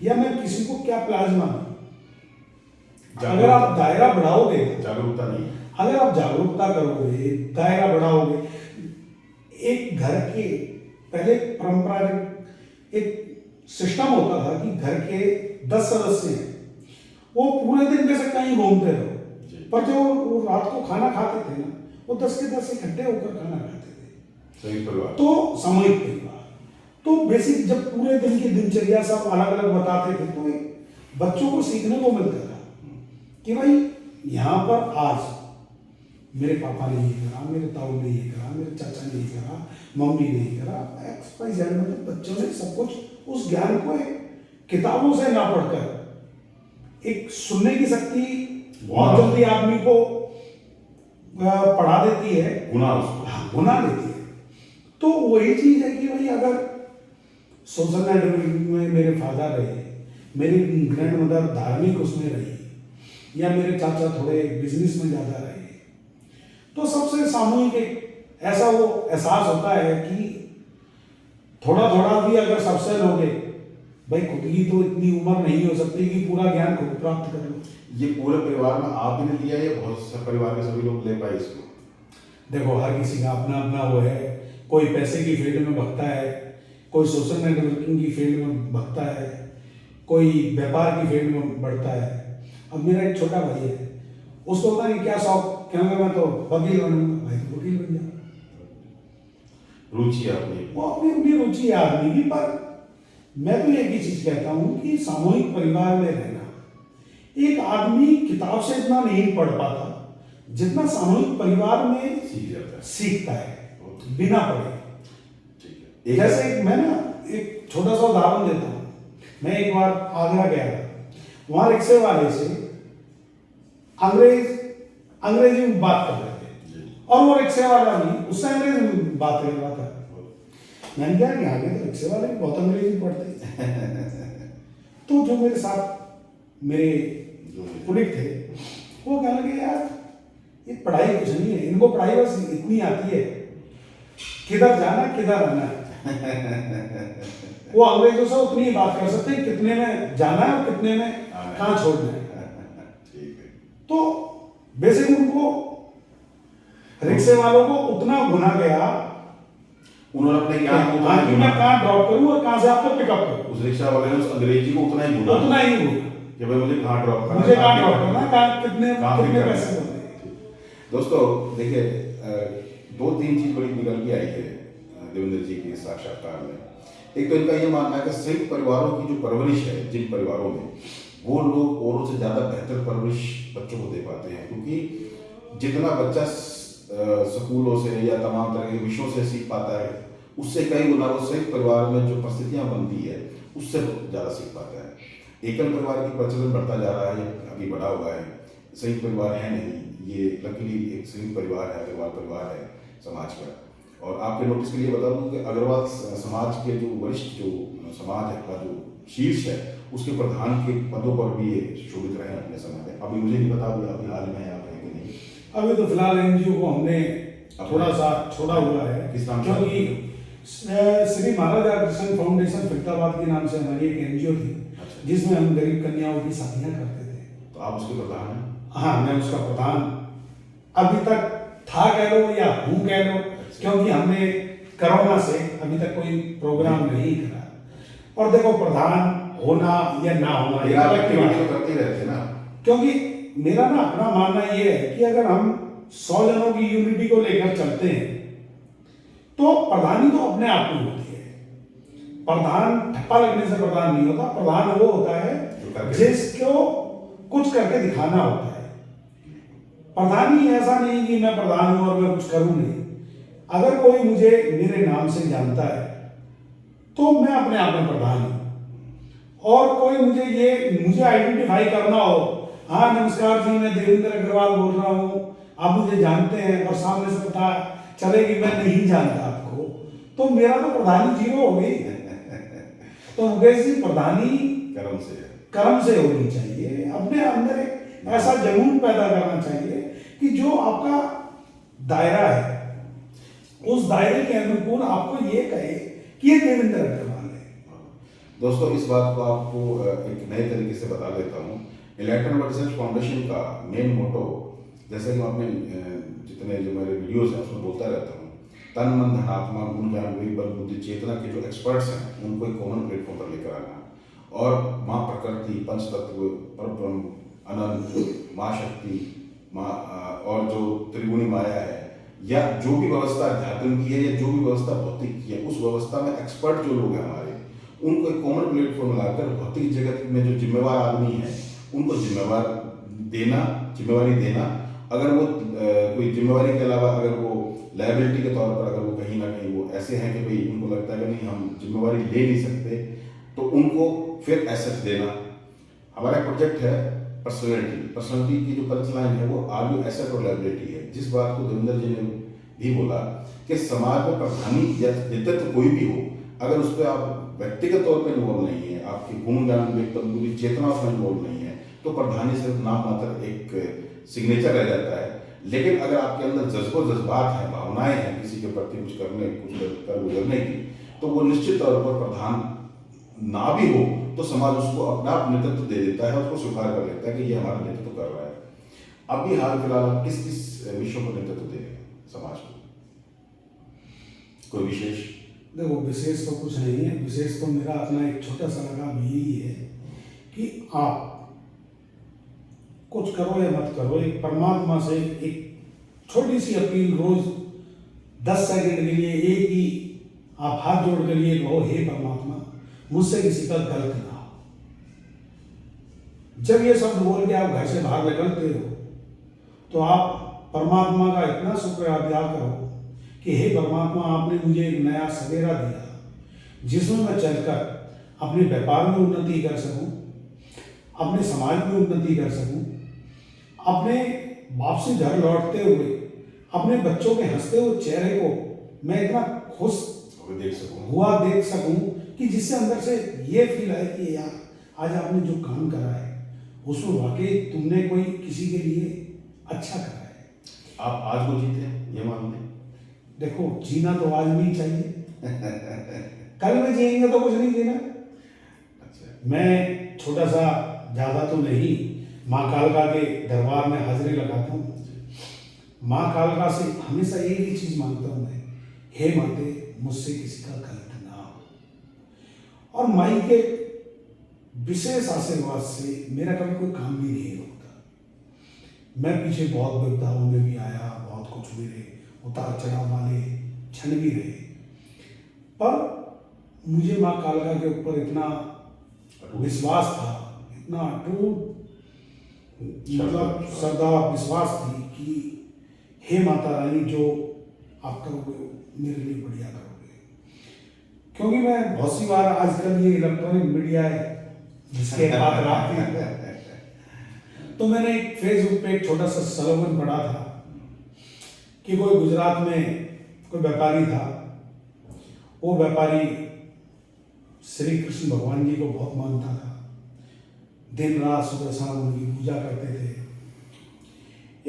या मैं किसी को क्या प्लाज्मा दूं। अगर आप दायरा बढ़ाओगे, जागरूकता नहीं, अगर आप जागरूकता करोगे, दायरा बढ़ाओगे, एक घर के पहले परंपरागत एक सिस्टम होता था कि घर के 10 सदस्य हैं, वो पूरे दिन में से कहीं घूमते रहो, पर जो वो रात को खाना खाते थे ना, वो 10 के 10 इकट्ठे होकर खाना खाते थे। संयुक्त परिवार, तो सामूहिक परिवार, तो बेसिक जब पूरे दिन की दिनचर्या सब अलग अलग बताते थे तो बच्चों को सीखने को मिलता था कि भाई यहाँ पर आज मेरे पापा ने ये करा, मेरे ताऊ ने ये करा, मेरे चाचा ने ये करा, मम्मी ने ये करा, XYZ, मतलब बच्चों ने सब कुछ उस ज्ञान को किताबों से ना पढ़कर एक सुनने की शक्ति बहुत जल्दी आदमी को पढ़ा देती है, गुना देती है। तो वही चीज है कि भाई अगर सोशल नेटवर्किंग में मेरे फादर रहे, मेरी ग्रैंड मदर धार्मिक उसमें रही, या मेरे चाचा थोड़े बिजनेस में ज्यादा रहे, तो सबसे सामूहिक एक ऐसा वो एहसास होता है कि थोड़ा थोड़ा भी अगर सबसे लोगे, भाई खुद की तो इतनी उम्र नहीं हो सकती कि पूरा ज्ञान खुद प्राप्त कर लो। ये पूरे परिवार में आप ही ने लिया या बहुत से परिवार के सभी लोग ले पाए इसको? देखो हर किसी का अपना अपना वो है, कोई पैसे की फील्ड में भगता है, कोई सोशल नेटवर्किंग की फील्ड में भगता है, कोई व्यापार की फील्ड में बढ़ता है। अब मेरा एक छोटा भाई है, उसको पता नहीं क्या शौक, कहूँगा मैं तो वकील बनूंगा, भाई तो वकील बन जाए, रुचि अपनी, वो अपनी अपनी रुचि है आदमी की। पर मैं तो एक ही चीज कहता हूँ कि सामूहिक परिवार में रहना, एक आदमी किताब से इतना नहीं पढ़ पाता जितना सामूहिक परिवार में सीख जाता है। सीखता है बिना पढ़े। ठीक है। जैसे मैं ना एक छोटा सा उदाहरण देता हूँ। मैं एक बार आगरा गया था, वहां रिक्शे वाले से अंग्रेजी में बात कर रहे थे और वो रिक्शे वाला भी उससे अंग्रेजी में बात कर रहा था। मैंने कहा कि आगे तो रिक्शे वाले भी बहुत अंग्रेजी पढ़ते हैं। तो जो मेरे साथ मेरे कुलिक थे वो कहने लगे, यार ये पढ़ाई कुछ नहीं है, इनको पढ़ाई बस इतनी आती है किधर जाना किधर आना है। वो अंग्रेजों से उतनी ही बात कर सकते हैं कितने में जाना है और कितने में कहाँ छोड़ना है। तो बेसिक उनको रिक्शे वालों को उतना गुना गया, उन्होंने अपने ज्ञान को कि मैं कहाँ ड्रॉप करूँ और कहाँ से आपको पिकअप करूँ। उस रिक्शा वाले ने उस अंग्रेजी को उतना ही बोला कि भाई मुझे कहाँ ड्रॉप करना, मुझे कहाँ ड्रॉप करना, कहाँ कितने पैसे देने। दोस्तों देखिए, दो तीन चीज बड़ी निकल के आई है देवेंद्र जी के साक्षात्कार में। एक तो इनका ये मानना है कि संयुक्त परिवारों की जो परवरिश है, जिन परिवारों में वो लोग औरों से ज्यादा बेहतर परवरिश बच्चों को दे पाते हैं, क्योंकि जितना बच्चा स्कूलों से या तमाम तरह के विषयों से सीख पाता है उससे कई गुना वो संयुक्त परिवार में जो परिस्थितियां बनती है उससे ज्यादा सीख पाता है। एकल परिवार की प्रचलन बढ़ता जा रहा है, अभी बढ़ा हुआ है, संयुक्त परिवार है नहीं। ये लकीली एक संयुक्त परिवार है, अग्रवाल परिवार है समाज का। और आपके नोटिस के लिए बता दूं कि अग्रवाल समाज के जो वरिष्ठ जो समाज है का जो शीर्ष है उसके प्रधान के पदों पर भी ये शोभित रहे अपने समय में। अभी मुझे नहीं पता अभी हाल में आप है कि नहीं। अभी तो फिलहाल एनजीओ को हमने थोड़ा सा छोड़ा हुआ है, क्योंकि श्री महाराज कृष्ण फाउंडेशन फरीदाबाद के नाम से हमारी एक एनजीओ थी जिसमें हम गरीब कन्याओं की शादियां करते थे। तो आप उसके प्रधान हैं? हाँ, मैं उसका प्रधान अभी तक था कह लो या हूँ कह लो, क्योंकि हमने कोरोना से अभी तक कोई प्रोग्राम नहीं करा। और देखो, प्रधान होना या ना होना ये अलग की बात है, करते रहते ना। क्योंकि मेरा ना अपना मानना ये है कि अगर हम 100 जनों की यूनिटी को लेकर चलते हैं तो प्रधानी तो अपने आप में होती है। प्रधान ठप्पा लगने से प्रधान नहीं होता। प्रधान वो होता है जिसको कुछ करके दिखाना होता है। प्रधानी ऐसा नहीं कि मैं प्रधान हूं और मैं कुछ करूं नहीं। अगर कोई मुझे मेरे नाम से जानता है तो मैं अपने आप में प्रधान हूं। और कोई मुझे आइडेंटिफाई करना हो, हाँ नमस्कार जी मैं देवेंद्र अग्रवाल बोल रहा हूँ, आप मुझे जानते हैं, और सामने से पता चले कि मैं नहीं जानता आपको, तो मेरा तो प्रधानी जीरो हो गई। तो मुकेश जी, प्रधानी कर्म से होनी चाहिए। अपने अंदर एक ऐसा जुनून पैदा करना चाहिए कि जो आपका दायरा है उस दायरे के अनुकूल आपको ये कहे कि ये देवेंद्र अग्रवाल है। दोस्तों, इस बात को आपको एक नए तरीके से बता देता हूँ। एनलाइटनमेंट रिसर्च फाउंडेशन का मेन मोटो, जैसे कि मैं अपने जितने जो मेरे वीडियोस हैं उसमें बोलता रहता हूँ, तन मन धन आत्मा गुण ज्ञान विवेक बल बुद्धि चेतना के जो एक्सपर्ट्स हैं उनको एक कॉमन प्लेटफॉर्म पर लेकर आना, और माँ प्रकृति, पंच तत्व, परब्रह्म, अनंत, माँ शक्ति, माँ और जो त्रिगुणी माया है, या जो भी व्यवस्था अध्यात्म की है या जो भी व्यवस्था भौतिक की है, उस व्यवस्था में एक्सपर्ट जो लोग हैं हमारे, उनको एक कॉमन प्लेटफॉर्म लाकर भौतिक जगत में जो जिम्मेवार आदमी है उनको जिम्मेवारी देना। अगर वो कोई जिम्मेवारी के अलावा अगर वो लायबिलिटी के तौर पर अगर वो कहीं ना कहीं वो ऐसे हैं कि भाई उनको लगता है कि नहीं हम जिम्मेवारी ले नहीं सकते, तो उनको फिर एसेट देना। हमारा प्रोजेक्ट है पर्सनैलिटी की जो पंच लाइन है वो आर यू एसेट और लायबिलिटी है। जिस बात को देवेंद्र जी ने भी बोला कि समाज में प्रधानी या नेतृत्व कोई भी हो, अगर उस पर आप व्यक्तिगत तौर पर इन्वॉल्व नहीं है, आपकी गुण ज्ञान पूरी चेतना उसमें इन्वॉल्व नहीं है, तो प्रधानी सिर्फ नाम मात्र एक सिग्नेचर रह जाता है। लेकिन अगर आपके अंदर जज्बात हैं, भावनाएं हैं किसी के प्रति कुछ कर गुजरने की, तो वो निश्चित तौर पर प्रधान ना भी हो तो समाज उसको अपना आप नेतृत्व दे देता है, उसको स्वीकार कर लेता है कि ये हमारा नेतृत्व कर रहा है। अभी हाल फिलहाल किस किस विषयों पर नेतृत्व दे रहे हैं समाज को? कोई विशेष? देखो, विशेष तो कुछ नहीं है। विशेष तो मेरा अपना एक छोटा सा लगाव यही है कि आप कुछ करो या मत करो, एक परमात्मा से एक छोटी सी अपील रोज 10 सेकंड के लिए एक ही आप हाथ जोड़ कर ये कहो, हे परमात्मा मुझसे किसी का गलत ना हो। जब ये शब्द बोल के आप घर से बाहर निकलते हो तो आप परमात्मा का इतना शुक्र अदा करो कि हे परमात्मा, आपने मुझे एक नया सवेरा दिया जिसमें मैं चलकर अपने व्यापार में उन्नति कर सकूं, अपने समाज में उन्नति कर सकूं, अपने वापसी घर लौटते हुए अपने बच्चों के हंसते हुए चेहरे को मैं इतना खुश देख सकूं कि जिससे अंदर से ये फील आए कि यार आज आपने जो काम करा है उसमें वाकई तुमने कोई किसी के लिए अच्छा करा है। आप आज को जीते हैं ये मान लें। देखो, जीना तो आज भी चाहिए कल में जिएंगे तो कुछ नहीं जीना। अच्छा, मैं छोटा सा, ज़्यादा तो नहीं, माँ कालका के दरबार में हाजिरी लगाता हूँ। माँ कालका से हमेशा एक ही चीज़ मांगता हूँ मैं, हे माते मुझसे किसी का गलत ना हो। और माई के विशेष आशीर्वाद से मेरा कभी कोई काम भी नहीं रुकता। मैं पीछे बहुत विपदाओं में भी आया, बहुत कुछ मेरे उतार चढ़ाव वाले क्षण भी रहे, पर मुझे माँ कालका के ऊपर इतना विश्वास था, इतना अटूट मतलब श्रद्धा विश्वास थी कि हे माता रानी, जो आप करोगे मेरे लिए बढ़िया करोगे। क्योंकि मैं बहुत सी बार आजकल ये इलेक्ट्रॉनिक मीडिया है जिसके बात आती है, तो मैंने एक फेसबुक पे एक छोटा सा स्लोगन पढ़ा था कि कोई गुजरात में कोई व्यापारी था। वो व्यापारी श्री कृष्ण भगवान जी को बहुत मानता था, दिन रात सुबह शाम उनकी पूजा करते थे।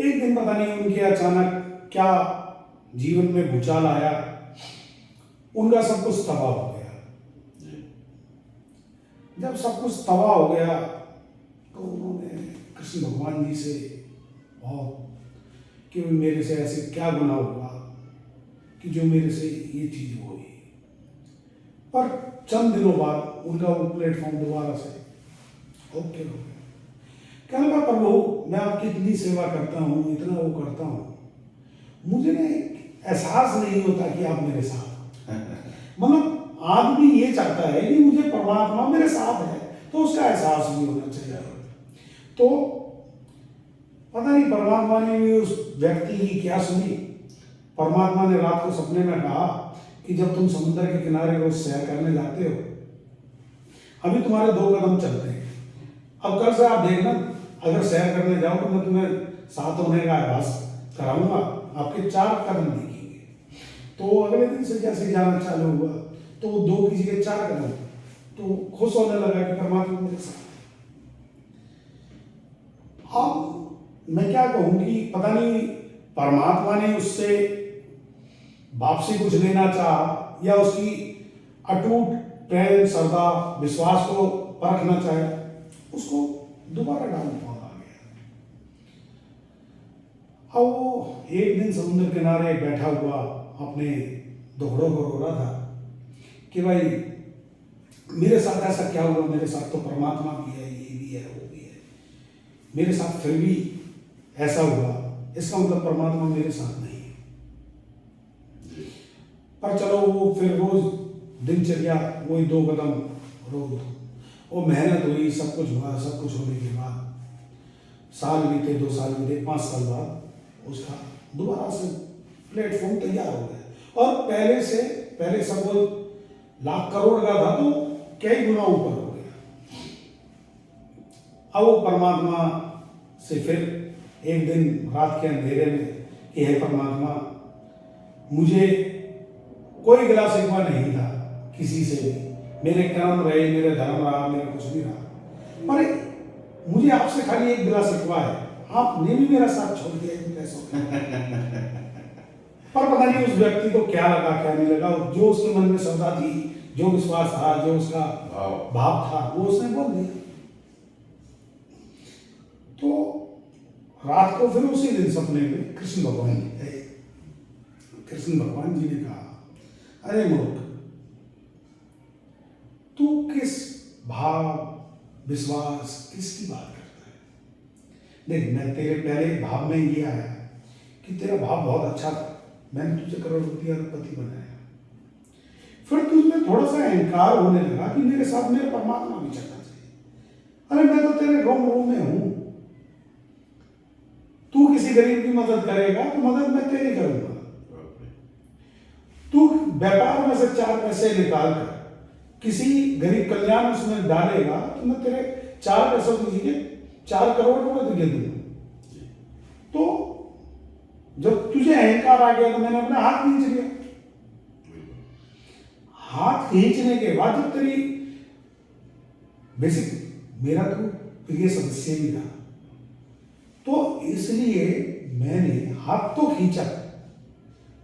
एक दिन पता नहीं उनके अचानक क्या जीवन में भूचाल आया, उनका सब कुछ तबाह हो गया। जब सब कुछ तबाह हो गया तो उन्होंने कृष्ण भगवान जी से बहुत कि मेरे से ऐसे क्या गुनाह हुआ कि जो मेरे से ये चीज़ हुई। पर चंद दिनों बाद उनका वो प्लेटफॉर्म दोबारा से ओके हो गया। कहने लगा, प्रभु मैं आपकी इतनी सेवा करता हूँ, इतना वो करता हूँ, मुझे ना एहसास नहीं होता कि आप मेरे साथ मतलब आदमी ये चाहता है कि मुझे परमात्मा मेरे साथ है तो उसका एहसास भी होना चाहिए। तो पता नहीं परमात्मा ने भी उस व्यक्ति की क्या सुनी। परमात्मा ने रात को सपने में कहा कि जब तुम समुद्र के किनारे रोज सैर करने जाते हो, अभी तुम्हारे 2 कदम चलते हैं, अब कल से आप देखना अगर सैर करने जाओ तो मैं तुम्हें साथ होने का आभास कराऊंगा, आपके 4 कदम दिखेंगे। तो अगले दिन से जैसे जाना चालू हुआ तो वो 2 की जगह 4 कदम, तो खुश होने लगा कि परमात्मा मेरे साथ। अब मैं क्या कहूँ कि पता नहीं परमात्मा ने उससे वापसी कुछ लेना चाहा या उसकी अटूट प्रेम श्रद्धा विश्वास को परखना चाहे, उसको दोबारा डाउनफॉल आ गया। अब वो एक दिन समुद्र किनारे बैठा हुआ अपने दुखड़ों को रो रहा था कि भाई मेरे साथ ऐसा क्या हुआ, मेरे साथ तो परमात्मा भी है, ये भी है, वो भी है, मेरे साथ फिर भी ऐसा हुआ, इसका मतलब परमात्मा मेरे साथ नहीं है। पर चलो वो फिर रोज दिनचर्या वही 2 कदम रोज, वो मेहनत हुई, सब कुछ हुआ। सब कुछ होने के बाद साल बीते, 2 साल बीते, 5 साल बाद उसका दोबारा से प्लेटफॉर्म तैयार हो गया और पहले सब लाख करोड़ का था तो कई गुना ऊपर हो गया। अब वो परमात्मा से फिर एक दिन रात के अंधेरे में कि हे परमात्मा, मुझे कोई गिला शिकवा नहीं था किसी से भी, मेरे कर्म रहे, मेरे धर्म रहा, मेरा कुछ भी रहा, पर मुझे आपसे खाली एक गिला शिकवा है, आपने भी मेरा साथ छोड़ दिया इन पैसों का। पर पता नहीं उस व्यक्ति को क्या लगा क्या नहीं लगा, जो उसके मन में श्रद्धा थी, जो विश्वास था, जो उसका भाव था, वो उसने बोल दिया। तो रात को फिर उसी दिन सपने में कृष्ण भगवान जी ने कहा, अरे मूर्ख, तू किस भाव विश्वास किसकी बात करता है? देख, मैं तेरे पहले भाव में ये आया कि तेरा भाव बहुत अच्छा था, मैंने तुझे करोड़पति अरबपति बनाया। फिर तुझमें थोड़ा सा अहंकार होने लगा कि मेरे साथ मेरा परमात्मा भी चलना चाहिए। अरे मैं तो तेरे रोम रोम में हूं। तू किसी गरीब की मदद करेगा तो मदद मैं तेरी करूंगा। तू व्यापार में से 4 पैसे निकाल कर किसी गरीब कल्याण उसमें डालेगा तो मैं तेरे 4 पैसों की जगह 4 करोड़ रुपए तुझे दूंगा। तो जब तुझे अहंकार आ गया तो मैंने अपना हाथ खींच लिया। हाथ खींचने के बाद जब तेरी बेसिक मेरा तो प्रिय सदस्य भी था, तो इसलिए मैंने हाथ तो खींचा,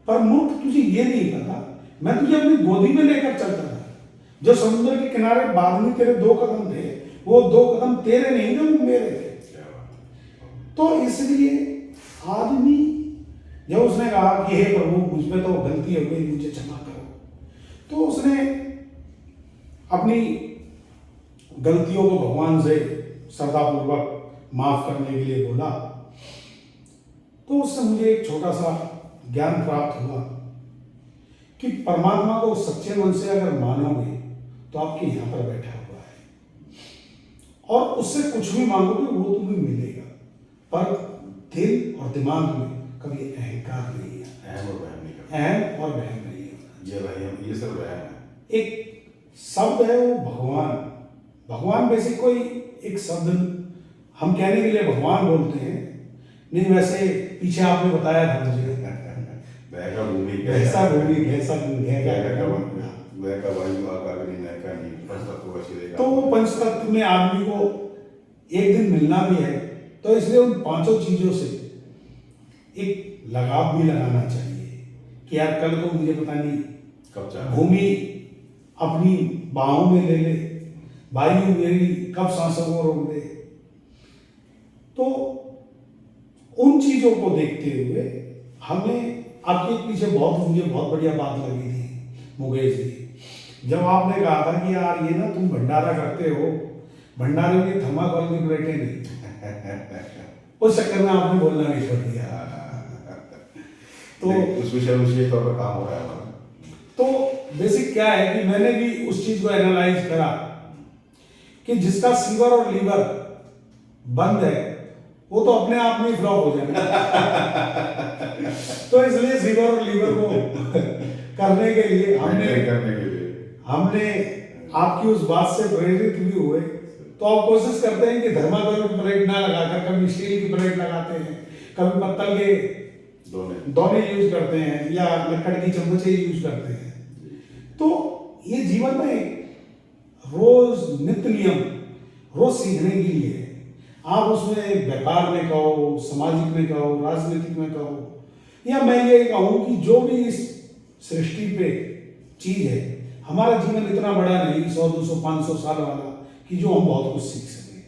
पर मूर्ख तुझे ये नहीं पता मैं तुझे अपनी गोदी में लेकर चलता था। जो समुद्र के किनारे बाद में तेरे 2 कदम थे, वो 2 कदम तेरे नहीं थे, वो मेरे थे। तो इसलिए आदमी जब उसने कहा कि हे प्रभु मुझ पे तो गलती हो गई, मुझे क्षमा करो, तो उसने अपनी गलतियों को भगवान से श्रद्धापूर्वक माफ करने के लिए बोला। तो उससे मुझे एक छोटा सा ज्ञान प्राप्त हुआ कि परमात्मा को सच्चे मन से अगर मानोगे तो आपके यहाँ पर बैठा हुआ है और उससे कुछ भी मांगोगे वो तुम्हें मिलेगा, पर दिल और दिमाग में कभी अहंकार नहीं है। अहम और वहम नहीं करना। अहम और वहम नहीं है। ये वहम, ये सब वहम है। एक शब्द है वो भगवान। भगवान बेसिक कोई एक शब्द हम कहने के लिए भगवान बोलते हैं नहीं, वैसे पीछे आपने बताया था मुझे वह भूमि कैसा भूमि कैसा वह का वायु आकाश नहीं का नहीं पंचतत्व का सिरे का। तो वो पंचतत्व में आदमी को एक दिन मिलना भी है, तो इसलिए उन 5 चीजों से एक लगाव भी लगाना चाहिए कि यार कल को मुझे पता नहीं कब चाहे भूमि अपनी बाहों में ले ले, वायु मेरी कब सांसों को रोक दे। तो उन चीजों को देखते हुए हमें आपके पीछे मुझे बहुत बढ़िया बात लगी थी मुकेश जी, जब आपने कहा था कि यार ये ना तुम भंडारा करते हो, भंडारे में थर्माकोल की प्लेटें नहीं, उस चक्कर में आपने बोलना नहीं छोड़ दिया। तो उस विषय तौर पर काम हो रहा है हमारा। तो बेसिक क्या है कि मैंने भी उस चीज को एनालाइज करा कि जिसका सीवर और लीवर बंद है वो तो अपने आप में फ्लॉप हो जाएगा। तो इसलिए सीवर और लीवर को करने के लिए हमने आपकी उस बात से प्रेरित भी हुए। तो आप कोशिश करते हैं कि थर्माकोल की प्लेट ना लगाकर कभी स्टील की प्लेट लगाते हैं, कभी पत्तल के दोने यूज करते हैं या लकड़ की चम्मचे यूज करते हैं। तो ये जीवन में रोज नित्य नियम रोज सीखने के लिए है। आप उसमें व्यापार में कहो, सामाजिक में कहो, राजनीतिक में कहो, या मैं ये कहूँ कि जो भी इस सृष्टि पे चीज है, हमारा जीवन इतना बड़ा नहीं 100, 200, 500 साल वाला कि जो हम बहुत कुछ सीख सकें।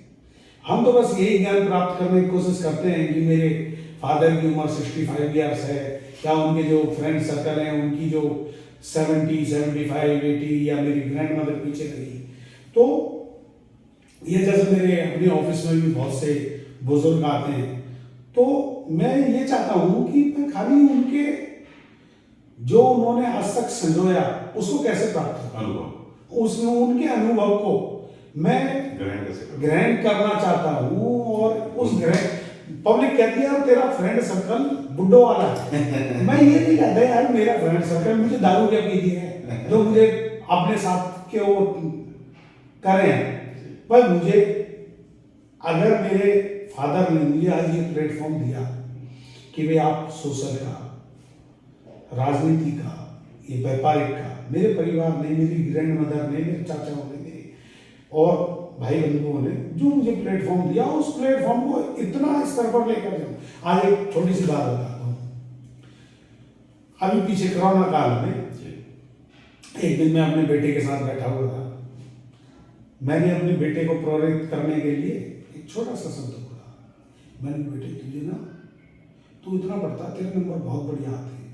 हम तो बस यही ज्ञान प्राप्त करने की कोशिश करते हैं कि मेरे फादर की उम्र 65 ईयर्स है, या उनके जो फ्रेंड सर्कल हैं उनकी जो 70, 75, 80, या मेरी ग्रैंड मदर पीछे रही। तो ये जैसे मेरे अपने ऑफिस में भी बहुत से बुजुर्ग आते हैं, तो मैं ये चाहता हूँ कि मैं खाली उनके जो उन्होंने आज तक संजोया उसको कैसे प्राप्त करूँ, उसमें उनके अनुभव को मैं ग्रहण करना चाहता हूँ। और उस पब्लिक कहती है यार तेरा फ्रेंड सर्कल बुड्ढो वाला है। मैं ये नहीं कहता यार मेरा फ्रेंड सर्कल मुझे दारू क्या पी है जो मुझे अपने साथ के वो करें, पर मुझे अगर मेरे फादर ने मुझे आज ये प्लेटफॉर्म दिया कि भाई आप सोशल का, राजनीति का, ये व्यापारिक का, मेरे परिवार ने, मेरी ग्रैंड मदर ने, मेरे चाचाओं ने, मेरे और भाई बंधुओं ने जो मुझे प्लेटफॉर्म दिया, उस प्लेटफॉर्म को इतना स्तर पर लेकर जाऊँ। आज एक छोटी सी बात बताता हूँ। अभी पीछे कोरोना काल में एक दिन मैं अपने बेटे के साथ बैठा हुआ था। मैंने अपने बेटे को प्रेरित करने के लिए एक छोटा सा शब्द बोला। मैंने बेटे तुझे ना, तू इतना पढ़ता, तेरे नंबर बहुत बढ़िया आते हैं,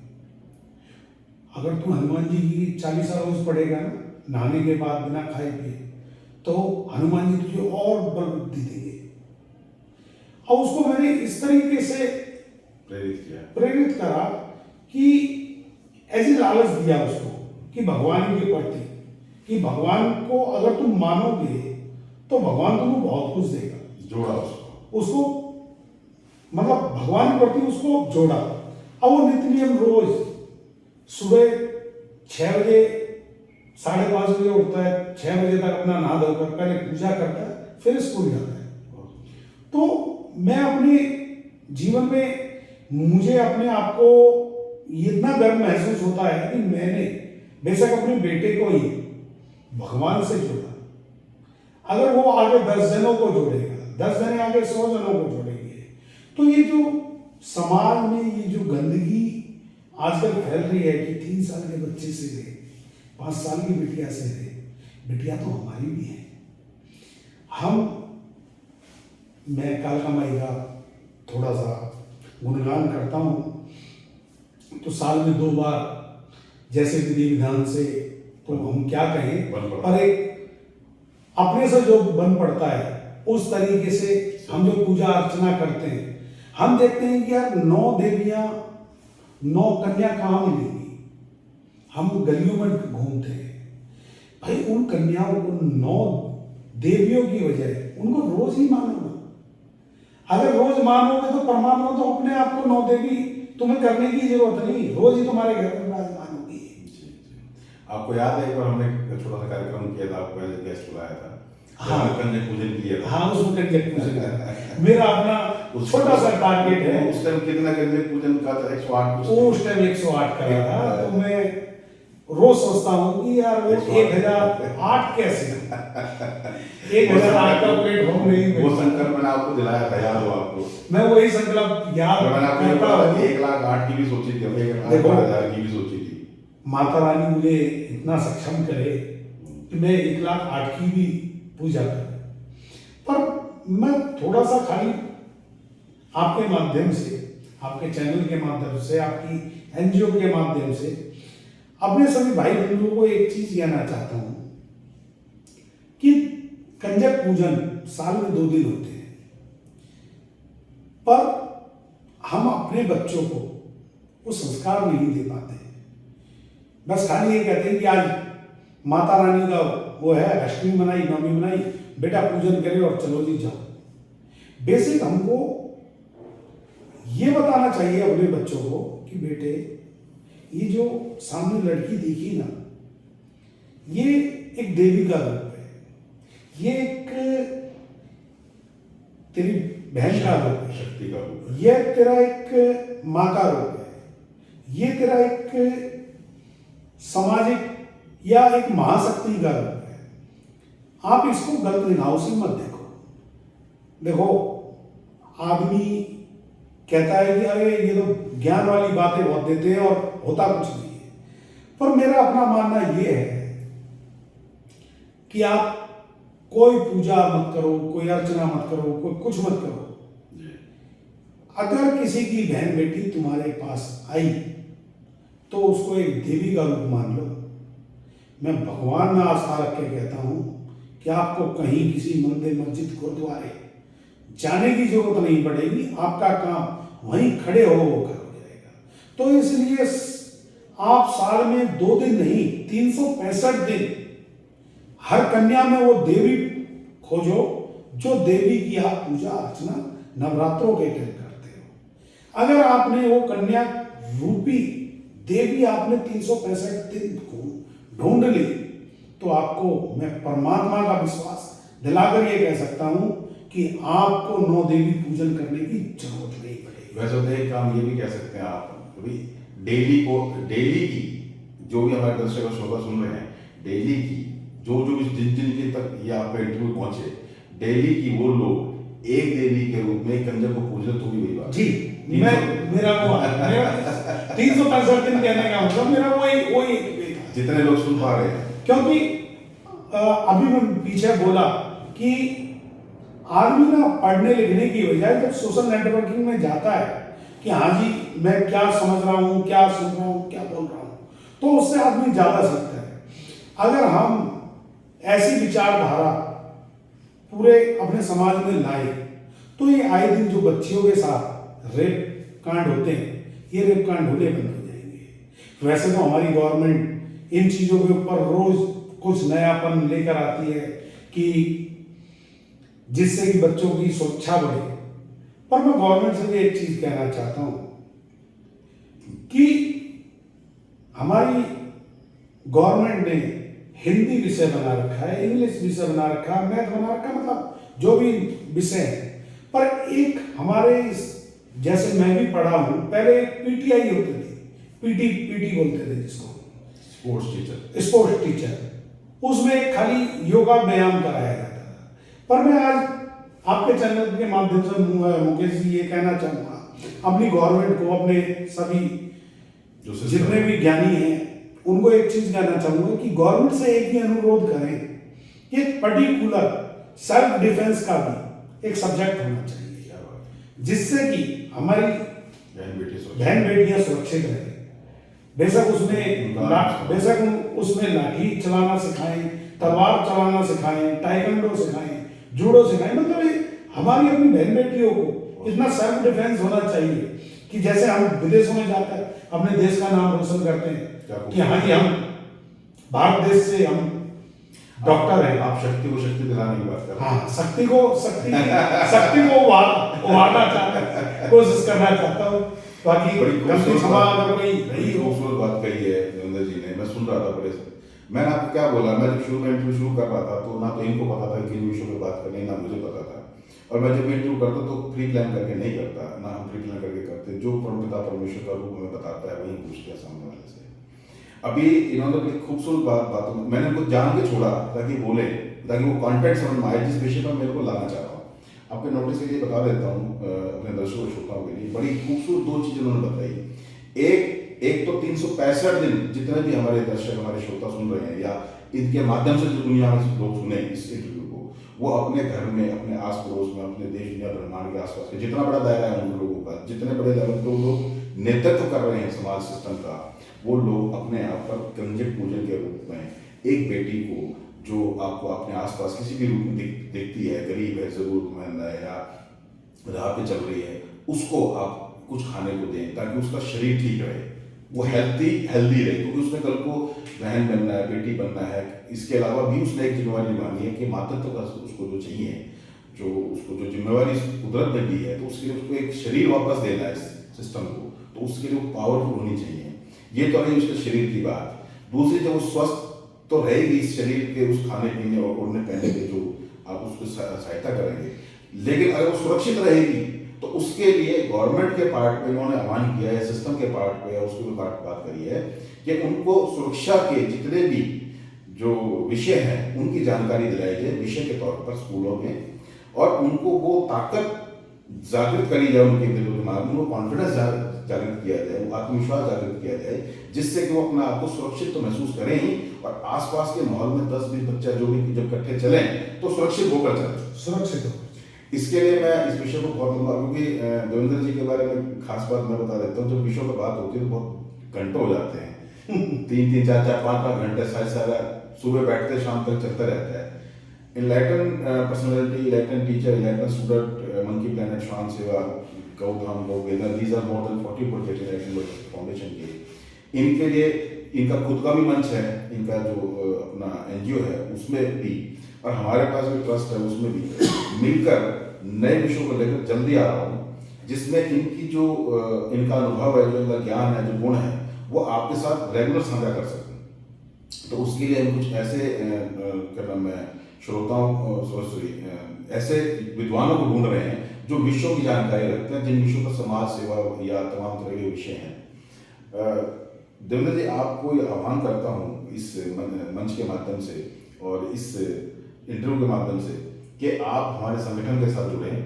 अगर तू हनुमान जी की 40 रोज पढ़ेगा ना नहाने के बाद बिना खाए पिए, तो हनुमान जी तुझे और बल बुद्धि देंगे। और उसको मैंने इस तरीके से प्रेरित करा कि ऐसी लालच दिया उसको कि भगवान के प्रति, कि भगवान को अगर तुम मानोगे तो भगवान तुमको बहुत कुछ देगा। जोड़ा उसको। उसको मतलब भगवान के प्रति उसको जोड़ा। अब वो नित्य नियम रोज सुबह 6 बजे 5:30 बजे उठता है, 6 बजे तक अपना नहा धोकर पहले पूजा करता है, फिर स्कूल जाता है। तो मैं अपने जीवन में मुझे अपने आप को इतना गर्व महसूस होता है कि मैंने बेशक अपने बेटे को ही भगवान से जोड़ा। अगर वो आगे 10 जनों को जोड़ेगा, 10 जने आगे 100 जनों को जोड़ेंगे, तो ये जो समाज में ये जो गंदगी आजकल फैल रही है कि 3 साल के बच्चे से ले 5 साल की बिटिया से ले, बिटिया तो हमारी भी है। मैं कालका माई का थोड़ा सा गुणगान करता हूँ, तो साल में 2 बार जैसे विधि विधान से, तो हम क्या कहें, पर एक अपने से जो बन पड़ता है उस तरीके से हम जो पूजा अर्चना करते हैं, हम देखते हैं कि यार 9 देवियां 9 कन्या कहाँ मिलेंगी। हम गलियों में घूमते हैं भाई, उन कन्याओं को 9 देवियों की वजह उनको रोज ही मानो ना। अगर रोज मानोगे तो परमात्मा तो अपने आप को 9 देवी तुम्हें करने की जरूरत नहीं, रोज ही तुम्हारे घर में विराजमान होगी। आपको याद है एक बार हमने एक छोटा सा कार्यक्रम किया था, आपको एज गेस्ट बुलाया था। हाँ, कंजक पूजन किया था। हाँ, उसमें कंजक पूजन मेरा अपना छोटा सा टारगेट है। उस टाइम कितना कंजक पूजन का था? 108। उस टाइम 108 करा था। तो मैं रोज सोचता हूँ कि यार वो 1008 कैसे 1008 का प्लेट होम नहीं। वो संकल्प मैंने आपको दिलाया था, याद हो आपको? मैं वही संकल्प याद मैंने आपको करता हूँ। 108 की भी सोची थी, 1,08,000 की भी सोची थी। माता रानी मुझे इतना सक्षम करे कि मैं 108 की भी पूजा करूं। पर मैं थोड़ा सा खाली आपके माध्यम से, आपके चैनल के माध्यम से, आपकी एनजीओ के माध्यम से अपने सभी भाई बंधुओं को एक चीज कहना चाहता हूं कि कंजक पूजन साल में 2 दिन होते हैं, पर हम अपने बच्चों को वो संस्कार नहीं दे पाते। बस खाली ये कहते हैं कि आज माता रानी का वो है, अष्टमी मनाई, नवमी मनाई, बेटा पूजन करे और चलो जी जाओ। बेसिक हमको ये बताना चाहिए अपने बच्चों को कि बेटे ये जो सामने लड़की देखी ना, ये एक देवी का रूप है, ये एक तेरी बहन का रूप है, शक्ति का रूप है, ये तेरा एक माँ का रूप है, ये तेरा एक सामाजिक या एक महाशक्ति का रूप है। आप इसको गलत निगाहों से मत देखो। देखो, आदमी कहता है कि अरे ये तो ज्ञान वाली बातें बहुत देते हैं और होता कुछ नहीं है। पर मेरा अपना मानना ये है कि आप कोई पूजा मत करो, कोई अर्चना मत करो, कोई कुछ मत करो। अगर किसी की बहन बेटी तुम्हारे पास आई तो उसको एक देवी का रूप मान लो। मैं भगवान में आस्था रख के कहता हूं कि आपको कहीं किसी मंदिर, मस्जिद, गुरुद्वारे जाने की जरूरत नहीं पड़ेगी। आपका काम वहीं खड़े हो जाएगा। तो इसलिए आप साल में 2 दिन नहीं, 365 दिन हर कन्या में वो देवी खोजो जो देवी की आप पूजा अर्चना नवरात्रों के टाइम करते हो। अगर आपने वो कन्या रूपी देवी आपने 365 दिन ढूंढ ली तो आपको मैं परमात्मा का विश्वास दिलाकर ये कह सकता हूं कि आपको 9 देवी पूजन करने की जरूरत नहीं पड़ेगी। वैसे तो एक काम ये भी कह सकते हैं आप, डेली की जो भी हमारे दर्शक और श्रोता सुन रहे हैं, डेली की जो जिन तक ये आपका इंटरव्यू पहुंचे, डेली की वो लोग एक देवी के रूप में कंजक को पूजन, तो भी वही बात जी। मेरा 365 दिन कहने का मतलब मेरा वही जितने लोग सुन पा रहे हैं। क्योंकि अभी मैं पीछे बोला कि आदमी ना पढ़ने लिखने की बजाय जब सोशल नेटवर्किंग में जाता है कि हाँ जी मैं क्या समझ रहा हूँ, क्या सुन रहा हूँ, क्या बोल रहा हूँ, तो उससे आदमी ज्यादा सीखता है। अगर हम ऐसी विचारधारा पूरे अपने समाज में लाए तो ये आए दिन जो बच्चियों के साथ रेप कांड होते हैं, ये रेप कांड होने बंद हो जाएंगे। वैसे तो हमारी गवर्नमेंट इन चीजों के ऊपर रोज कुछ नयापन लेकर आती है कि जिससे कि बच्चों की सुरक्षा बढ़े। पर मैं गवर्नमेंट से भी एक चीज कहना चाहता हूं कि हमारी गवर्नमेंट ने हिंदी विषय बना रखा है, इंग्लिश विषय बना रखा है, मैथ बना रखा है, मतलब जो भी विषय है। पर एक हमारे जैसे मैं भी पढ़ा हूं, पहले पीटीआई होती थी, पीटी बोलते थे जिसको, स्पोर्ट्स टीचर, उसमें खाली योगा व्यायाम कराया जाता था। पर मैं आज आपके चैनल के माध्यम से मुकेश जी ये कहना चाहूंगा अपनी गवर्नमेंट को, अपने सभी जितने भी ज्ञानी हैं उनको एक चीज कहना चाहूंगा कि गवर्नमेंट से एक ही अनुरोध करें कि पर्टिकुलर सेल्फ डिफेंस का भी एक सब्जेक्ट होना चाहिए, जिससे कि हमारी बहन बेटियां सुरक्षित रहे। बेशक उसमें लाठी चलाना सिखाएं, तलवार चलाना सिखाएं, टाइकंडो सिखाएं, जूडो सिखाएं, मतलब हमारी अपनी बहन बेटियों को इतना सेल्फ डिफेंस होना चाहिए कि जैसे हम विदेशों में जाकर अपने देश का नाम रोशन करते हैं कि हाँ जी हम भारत देश से हम डॉक्टर हैं। आप शक्ति को शक्ति दिलाने की बात कर रहे हैं। हाँ, शक्ति को उभारना चाहता, कोशिश करना चाहता हूँ। बाकी गलती क्षमा अगर कोई बड़ी खूबसूरत बात कही है देवेंद्र जी ने, मैं सुन रहा था बड़े से। मैंने आपको क्या बोला, मैं जब शुरू में इंटरव्यू शुरू कर रहा था तो ना तो इनको पता था किन विषयों में बात करनी, ना मुझे पता था। और मैं जब इंटरव्यू करता तो प्री प्लान करके नहीं करता, ना हम प्री प्लान करके करते, जो परमपिता परमेश्वर का रूप हमें बताता है वही पूछते हैं सामने वाले से। अभी इन्होंने बड़ी खूबसूरत बात मैंने उनको जान के छोड़ा ताकि बोले, ताकि वो कॉन्टेंट समझ में आए जिस विषय पर मेरे को लाना चाह रहा हूँ। आपके नोटिस के लिए बता देता हूँ अपने दर्शकों श्रोताओं के लिए, बड़ी खूबसूरत दो चीज़ें उन्होंने बताई। एक तो 365 दिन जितने भी हमारे दर्शक हमारे श्रोता सुन रहे हैं या इनके माध्यम से जो दुनिया में लोग सुने इस इंटरव्यू को, वो अपने घर में, अपने आस पड़ोस में, अपने देश दुनिया ब्रह्मांड के आसपास के जितना बड़ा दायरा है उन लोगों का, जितने बड़े लेवल पे लोग नेतृत्व कर रहे हैं समाज सिस्टम का, वो लोग अपने आप पर कंजक पूजन के रूप में एक बेटी को जो आपको अपने आसपास किसी भी रूप में दिखती है, गरीब है, जरूरतमंद है या राह पे चल रही है, उसको आप कुछ खाने को दें ताकि उसका शरीर ठीक रहे, वो हेल्दी रहे, क्योंकि उसने कल को बहन बनना है, बेटी बनना है। इसके अलावा भी उसने एक जिम्मेवारी निभानी है कि मातृत्व का उसको जो चाहिए, जो उसको जो जिम्मेवारी कुदरत ने दी है, तो उसके लिए उसको एक शरीर वापस देना है सिस्टम को, तो उसके लिए वो पावरफुल होनी चाहिए। ये तो रही उसके शरीर की बात। दूसरी, जब वो स्वस्थ तो रहेगी इस शरीर के उस खाने पीने और ओढ़ने पहनने के जो आप उसको सहायता करेंगे, लेकिन अगर वो सुरक्षित रहेगी तो उसके लिए गवर्नमेंट के पार्ट पे इन्होंने आह्वान किया है, सिस्टम के पार्ट पे या उसकी बात करी है कि उनको सुरक्षा के जितने भी जो विषय हैं उनकी जानकारी दिलाई जाए विषय के तौर पर स्कूलों में, और उनको वो ताकत जागृत करी जाए, उनके दिलो दिमाग में वो कॉन्फिडेंस जागृत किया जाए, वो आत्मविश्वास जागृत किया जाए, जिससे कि वो अपने आप को सुरक्षित तो महसूस करें ही, और आसपास के माहौल में 10-20 बच्चा जो भी जब इकट्ठे चलें तो सुरक्षित होकर चलें, सुरक्षित हो। इसके लिए मैं इस विषय को बहुत लंबा, क्योंकि देवेंद्र जी के बारे में खास बात मैं बता देता हूँ, जब विषयों पर बात होती है तो बहुत घंटों हो जाते हैं 3-3, 4-4, 5-5 घंटे सारा सुबह बैठते शाम तक चलता रहता है। Enlighten personality, enlighten teacher, enlighten student, monkey planet, श्वान सेवा, Gaudham Govendra, these are more than 40 project enlighten foundation के। इनके लिए इनका खुद का भी मंच है, इनका जो अपना एनजीओ है उसमें भी, और हमारे पास भी ट्रस्ट है उसमें भी मिलकर नए विषयों को लेकर जल्दी आ रहा हूँ, जिसमें इनकी जो इनका अनुभव है, जो इनका ज्ञान है, जो गुण है, वो आपके साथ रेगुलर साझा कर सकें। तो उसके लिए हम कुछ ऐसे क्या नाम है श्रोताओं ऐसे विद्वानों को ढूंढ रहे हैं जो विषयों की जानकारी रखते हैं, जिन विषयों पर समाज सेवा या तमाम तरह के विषय हैं। देवेंद्र जी, आपको आह्वान करता हूँ इस मंच के माध्यम से और इस इंटरव्यू के माध्यम से कि आप हमारे संगठन के साथ जुड़ें,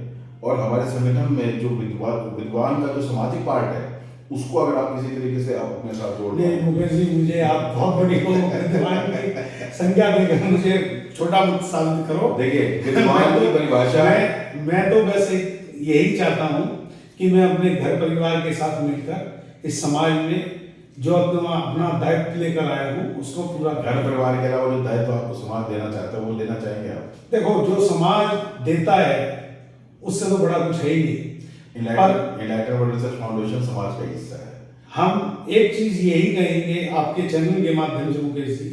और हमारे संगठन में जो विद्वान का जो सामाजिक पार्ट है उसको अगर आप किसी तरीके से आप अपने साथ जोड़ दें। मुकेश जी, मुझे आप बहुत बड़ी विद्वान की संज्ञा देकर मुझे छोटा मत साबित करो। देखिए, विद्वान की परिभाषा मैं तो बस यही चाहता हूँ कि मैं अपने घर परिवार के साथ मिलकर इस समाज में जो अपना दायित्व लेकर आया हूँ उसको पूरा। घर परिवार के अलावा जो दायित्व आपको समाज देना चाहता है वो लेना चाहेंगे आप? देखो, जो समाज देता है उससे तो बड़ा कुछ है ही नहीं। इनलाइटन वर्ल्ड रिसर्च फाउंडेशन समाज का हिस्सा है। हम एक चीज यही कहेंगे आपके चैनल के माध्यम से मुकेश जी,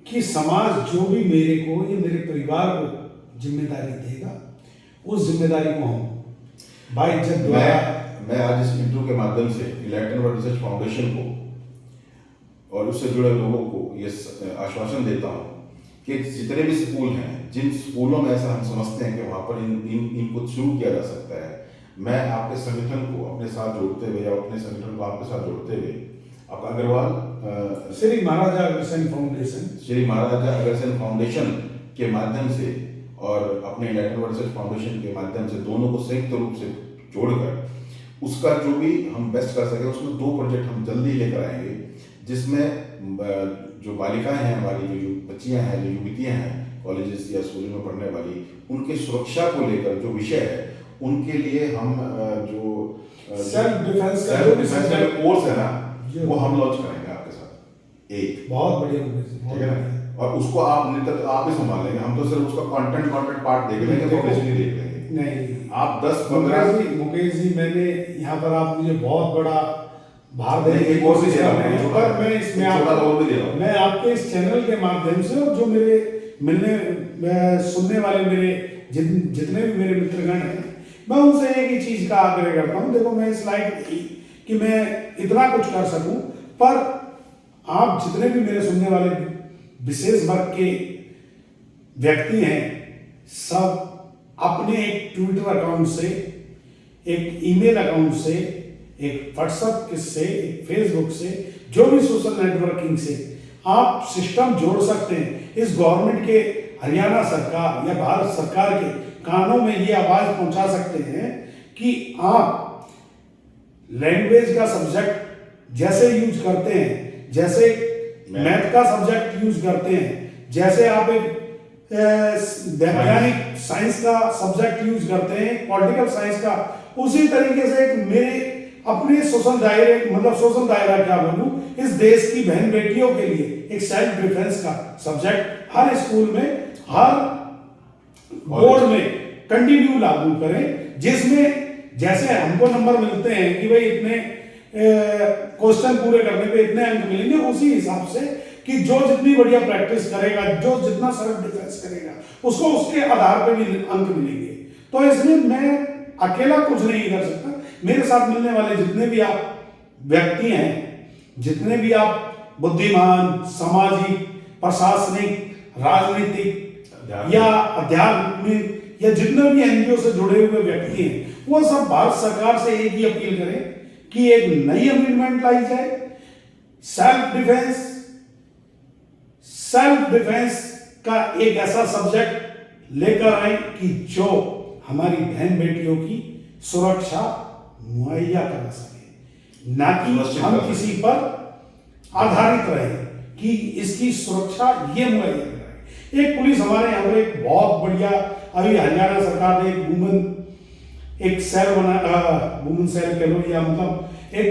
कि समाज जो भी मेरे को या मेरे परिवार को जिम्मेदारी देगा, उस जिम्मेदारी को हम बाइज्जत द्वारा। मैं आज इस इंटरव्यू के माध्यम से इलेक्ट्रॉन वर्ल्ड रिसर्च फाउंडेशन को और उससे जुड़े लोगों को ये आश्वासन देता हूँ कि जितने भी स्कूल हैं, जिन स्कूलों में ऐसा हम समझते हैं कि वहाँ पर इनको शुरू किया जा सकता है, मैं आपके संगठन को अपने साथ जोड़ते हुए या अपने संगठन को आपके साथ जोड़ते हुए आपका अग्रवाल श्री महाराजा अग्रसेन फाउंडेशन के माध्यम से और अपने इलेक्ट्रॉन वर्ल्ड रिसर्च फाउंडेशन के माध्यम से दोनों को संयुक्त रूप से जोड़कर उसका जो भी हम बेस्ट कर सके, उसमें 2 प्रोजेक्ट हम जल्दी लेकर आएंगे, जिसमें जो बालिकाएं हैं हमारी, जो बच्चियां हैं, जो युवतियां हैं कॉलेजेस या स्कूल में पढ़ने वाली, उनके सुरक्षा को लेकर जो विषय है उनके लिए हम जो सेल्फ डिफेंस का कोर्स है ना, वो हम लॉन्च करेंगे आपके साथ। एक बहुत बढ़िया, ठीक है ना, और उसको आप नहीं तो आप ही संभाल लेंगे, हम तो सिर्फ उसका कंटेंट पार्ट देख लेंगे, पब्लिसिटी देख लेंगे। नहीं, आप 10-15 मुकेश जी, मैंने यहाँ पर आप मुझे बहुत बड़ा भार देने की कोशिश कर रहे हैं, पर मैं इसमें मैं आपके इस चैनल के माध्यम से और जो मेरे सुनने वाले मेरे जितने भी मेरे मित्रगण हैं, मैं उनसे एक ही चीज का आग्रह करता हूँ। देखो, मैं इस लायक नहीं कि मैं इतना कुछ कर सकूं, पर आप जितने भी मेरे सुनने वाले विशेष वर्ग के व्यक्ति हैं, सब अपने एक ट्विटर अकाउंट से, एक ईमेल अकाउंट से, एक व्हाट्सएप से, एक फेसबुक से, जो भी सोशल नेटवर्किंग से आप सिस्टम जोड़ सकते हैं। इस गवर्नमेंट के, हरियाणा सरकार या भारत सरकार के कानों में ये आवाज पहुंचा सकते हैं कि आप लैंग्वेज का सब्जेक्ट जैसे यूज करते हैं, जैसे मैथ का सब्जेक्ट यूज करते हैं, जैसे आप एक वैज्ञानिक साइंस का सब्जेक्ट यूज करते हैं, पॉलिटिकल साइंस का, उसी तरीके से मेरे अपने सोशल दायरा क्या बोलूं, इस देश की बहन बेटियों के लिए एक सेल्फ डिफेंस का सब्जेक्ट हर स्कूल में, हर बोर्ड में कंटिन्यू लागू करें, जिसमें जैसे हमको नंबर मिलते हैं कि भाई इतने क्वेश्चन पूरे करने पे इतने अंक मिलेंगे, उसी हिसाब से कि जो जितनी बढ़िया प्रैक्टिस करेगा, जो जितना सेल्फ डिफेंस करेगा, उसको उसके आधार पे भी अंक मिलेंगे। तो इसमें मैं अकेला कुछ नहीं कर सकता, मेरे साथ मिलने वाले जितने भी आप व्यक्ति हैं, जितने भी आप बुद्धिमान, सामाजिक, प्रशासनिक, राजनीतिक या आध्यात्मिक या जितने भी एनजीओ से जुड़े हुए व्यक्ति हैं, वो सब भारत सरकार से एक ही अपील करें कि एक नई अमेंडमेंट लाई जाए, सेल्फ डिफेंस का एक ऐसा सब्जेक्ट लेकर आए कि जो हमारी बहन बेटियों की सुरक्षा मुहैया करा सके, ना कि हम किसी पर आधारित रहे कि इसकी सुरक्षा ये मुहैया कराए। एक पुलिस हमारे यहाँ पर एक बहुत बढ़िया, अभी हरियाणा सरकार ने एक सेल बना, वुमेन सेल कह लो, या मतलब एक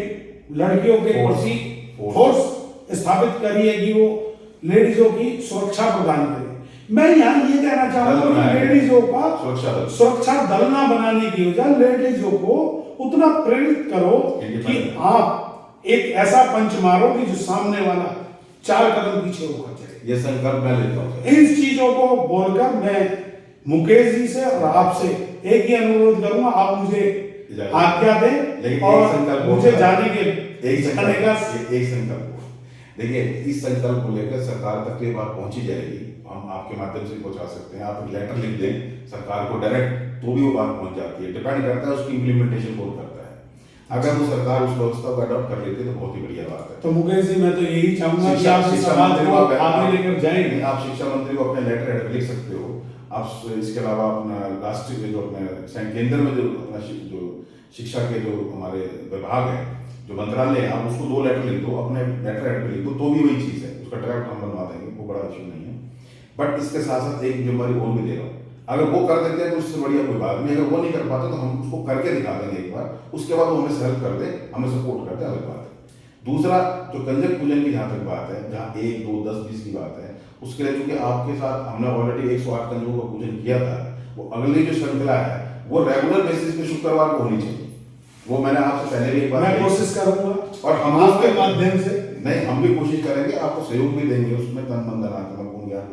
लड़कियों के प्रति फोर्स स्थापित करी है कि वो लेडीजों की सुरक्षा प्रदान करे। मैं यहाँ ये कहना चाहूंगा कि लेडीजों का सुरक्षा दल ना बनाने की वजह, लेडीजों को उतना प्रेरित करो कि आप एक ऐसा पंच मारो कि जो सामने वाला 4 कदम पीछे होकर जाए। ये संकल्प मैं लेता हूँ। इन चीजों को बोलकर मैं मुकेश जी से और आपसे एक ही अनुरोध करूंगा, आप मुझे आज्ञा दें और मुझे जाने के एक संकल्प। देखिए, इस संकल्प को लेकर सरकार तक ये बात पहुंची जाएगी, हम आपके माध्यम से पहुंचा सकते हैं। आप एक लेटर लिख दें सरकार को डायरेक्ट, तो भी वो बात पहुंच जाती है। डिपेंड करता है उसकी इम्प्लीमेंटेशन कौन करता है। अगर वो सरकार उस व्यवस्था को अडॉप्ट कर लेती है तो बहुत ही बढ़िया बात है। तो मुकेश जी, मैं तो यही चाहूंगा कि आप शिक्षा मंत्री को आगे लेकर जाएंगे। आप शिक्षा मंत्री को अपने लेटर हेड लिख सकते हो। आप इसके अलावा अपना राष्ट्रीय जो अपने केंद्र में जो शिक्षा के जो हमारे विभाग है, जो मंत्रालय है, आप उसको 2 लेटर लिख दो, अपने लेटर हेड पे लिख दो, तो भी वही चीज़ है। उसका ड्राफ्ट हम बनवा देंगे, वो बड़ा इशू नहीं है। बट इसके साथ साथ एक जिम्मेदारी और भी दे रहा हूँ, अगर वो कर देते हैं तो उससे बढ़िया कोई बात नहीं। अगर वो नहीं कर पाते तो हम उसको करके दिखा देंगे एक बार, उसके बाद वो हमें हेल्प कर दे, हमें सपोर्ट करते, अलग बात है। दूसरा, जो कंजक पूजन की जहाँ तक बात है, जहाँ 1, 2, 10, 20 की बात है, उसके लिए चूंकि आपके साथ हमने ऑलरेडी 108 कंजकों का पूजन किया था, वो अगली जो श्रृंखला है वो रेगुलर बेसिस पे शुक्रवार को होनी चाहिए। वो मैंने आपसे पहले भी एक बार मैं कोशिश करूंगा और हम आपके माध्यम से नहीं, हम भी कोशिश करेंगे, आपको सहयोग भी देंगे उसमें, तन मन धन आत्मा गुण ज्ञान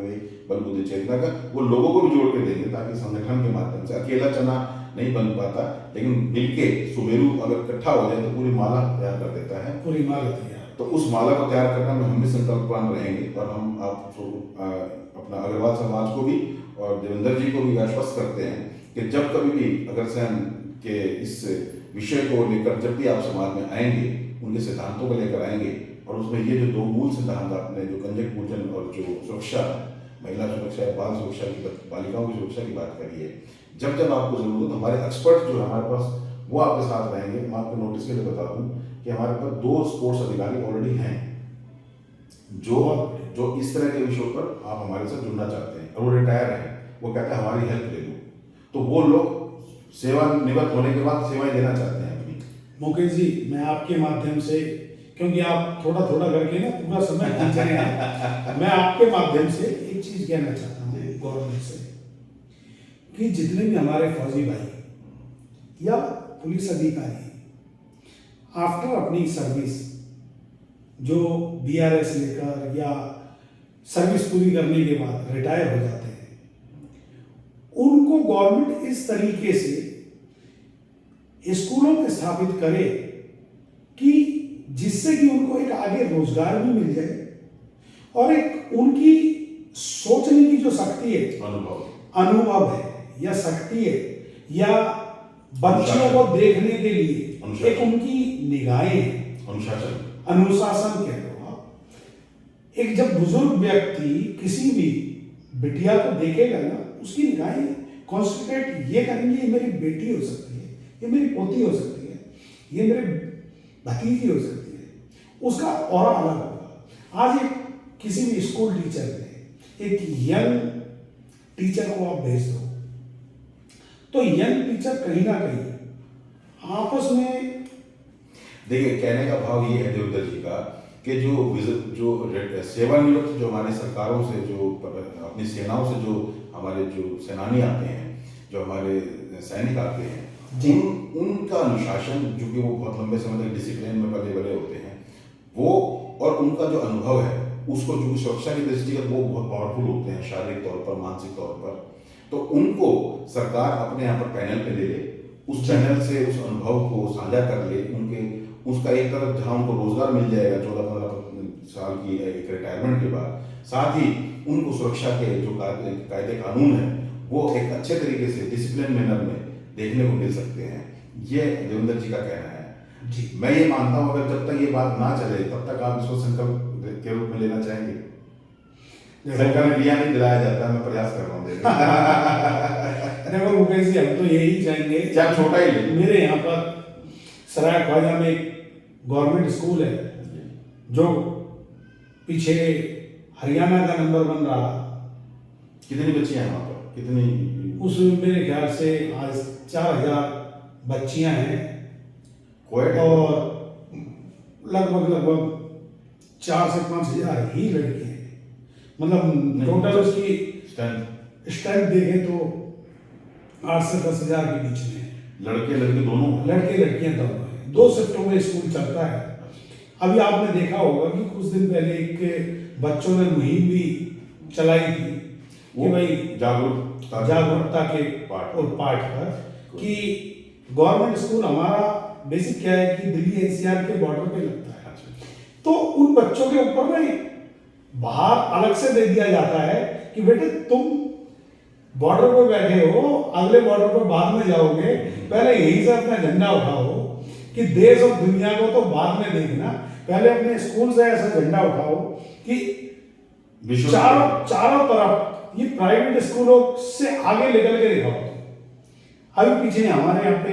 बल बुद्धि चेतना का, वो लोगों को भी जोड़ के देंगे, ताकि संगठन के माध्यम से अकेला चना नहीं बन पाता, लेकिन मिलके सुमेरु अगर इकट्ठा हो जाए तो पूरी माला तैयार कर देता है। पूरी माला तैयार। तो उस माला को तैयार करने में हम भी संकल्पवान रहेंगे, और हम आप अपना अग्रवाल समाज को भी और देवेंद्र जी को भी आश्वस्त करते हैं कि जब कभी भी अग्रसेन के इस विषय को लेकर जब भी आप समाज में आएंगे, उनके सिद्धांतों को लेकर आएंगे, और उसमें ये जो दो मूल सिद्धांत आपने जो कंजक पूजन और जो सुरक्षा, महिला सुरक्षा, बाल सुरक्षा की, बालिकाओं की सुरक्षा की बात करी है, जब जब आपको जरूरत हो, हमारे एक्सपर्ट जो हमारे पास वो आपके साथ रहेंगे। मैं आपको नोटिस के लिए बता दूं कि हमारे पास 2 स्पोर्ट्स अधिकारी ऑलरेडी हैं जो इस तरह के विषयों पर आप हमारे साथ जुड़ना चाहते हैं, और वो रिटायर हैं, वो कहते हैं हमारी हेल्प ले लो, तो वो लोग सेवानिवृत्त होने के बाद सेवाएं देना चाहते हैं अपनी। मुकेश जी, मैं आपके माध्यम से, क्योंकि आप थोड़ा थोड़ा करके ना पूरा समय खींच रहे हैं, मैं आपके माध्यम से एक चीज कहना चाहता हूँ गवर्नमेंट से, कि जितने भी हमारे फौजी भाई या पुलिस अधिकारी आफ्टर अपनी सर्विस जो बीआरएस लेकर या सर्विस पूरी करने के बाद रिटायर हो जाते हैं, उनको गवर्नमेंट इस तरीके से स्कूलों में स्थापित करे कि जिससे कि उनको एक आगे रोजगार भी मिल जाए, और एक उनकी सोचने की जो शक्ति है, अनुभव है या शक्ति है, या बच्चों को देखने के लिए एक उनकी निगाहें, अनुशासन कह लो आप। एक जब बुजुर्ग व्यक्ति किसी भी बिटिया को देखेगा ना, उसकी निगाहें कॉन्सेंट्रेट ये करेंगे, ये मेरी बेटी हो सकती है, ये मेरी पोती हो सकती है, ये मेरे भतीजी हो सकती है, उसका ऑरा अलग होगा। आज एक किसी भी स्कूल टीचर में एक यंग टीचर को आप भेज दो, तो यंग टीचर कहीं ना कहीं आपस में, देखिए, कहने का भाव ये है देवेंद्र जी का कि जो सेवानिवृत्त जो हमारी सरकारों से, जो अपनी सेनाओं से जो हमारे जो सेनानी आते हैं, जो हमारे सैनिक आते हैं, उनका अनुशासन, जो कि वो बहुत लंबे समय तक डिसिप्लिन में पले बले होते हैं, वो और उनका जो अनुभव है, उसको जो सुरक्षा की दृष्टिगत वो बहुत पावरफुल होते हैं, शारीरिक तौर पर, मानसिक तौर पर। तो उनको सरकार अपने यहाँ पर पैनल पे ले ले, उस पैनल से उस अनुभव को साझा कर ले, उसका एक तरफ जहाँ उनको रोजगार मिल जाएगा 14-15 साल की एक रिटायरमेंट के बाद, साथ ही उनको सुरक्षा के जो कायदे कानून है वो एक अच्छे तरीके से डिसिप्लिन मैनर में देखने को मिल सकते हैं। ये देवेंद्र जी का कहना है जी। मैं ये मानता हूँ अगर जब तक ये बात ना चले तब तक आप इसको संकल्प के रूप में लेना चाहेंगे। सरकार ने दिया नहीं, दिलाया जाता है, मैं प्रयास कर रहा हूँ देखो मुकेश जी, हम तो यही चाहेंगे, चाहे छोटा ही ले। मेरे यहाँ पर सराय ख्वाजा में एक गवर्नमेंट स्कूल है जो पीछे हरियाणा का नंबर बन रहा। कितनी बच्चियां हैं वहाँ पर? कितनी? उसमें मेरे ख्याल से आज 4000 बच्चियां हैं, और लगभग 4 से 5 हजार ही लड़के हैं। मतलब टोटल उसकी स्ट्रेंथ देखें तो 8 से 10 हजार के बीच में है। लड़के दोनों? लड़के लड़कियां दोनों हैं। 2 शिफ्टों में स्कूल चलता है। अभी आपने देखा होगा कि कुछ दिन पहले एक बच्चों ने मुहिम भी चलाई थी कि भाई जागरूकता के पाठ पर, कि गवर्नमेंट स्कूल हमारा बेसिक क्या है कि दिल्ली एनसीआर के बॉर्डर पे लगता है। तो उन बच्चों के ऊपर ना बाहर अलग से दे दिया जाता है कि बेटे तुम बॉर्डर पे बैठे हो, अगले बॉर्डर पे बाद में जाओगे, पहले यहीं से अपना झंडा उठाओ, कि देश और दुनिया को तो बाद में देखना, पहले अपने स्कूल से ऐसा झंडा उठाओ कि चारों तरफ ये प्राइवेट स्कूलों से आगे निकल के दिखाओ। अभी पीछे हमारे यहाँ पे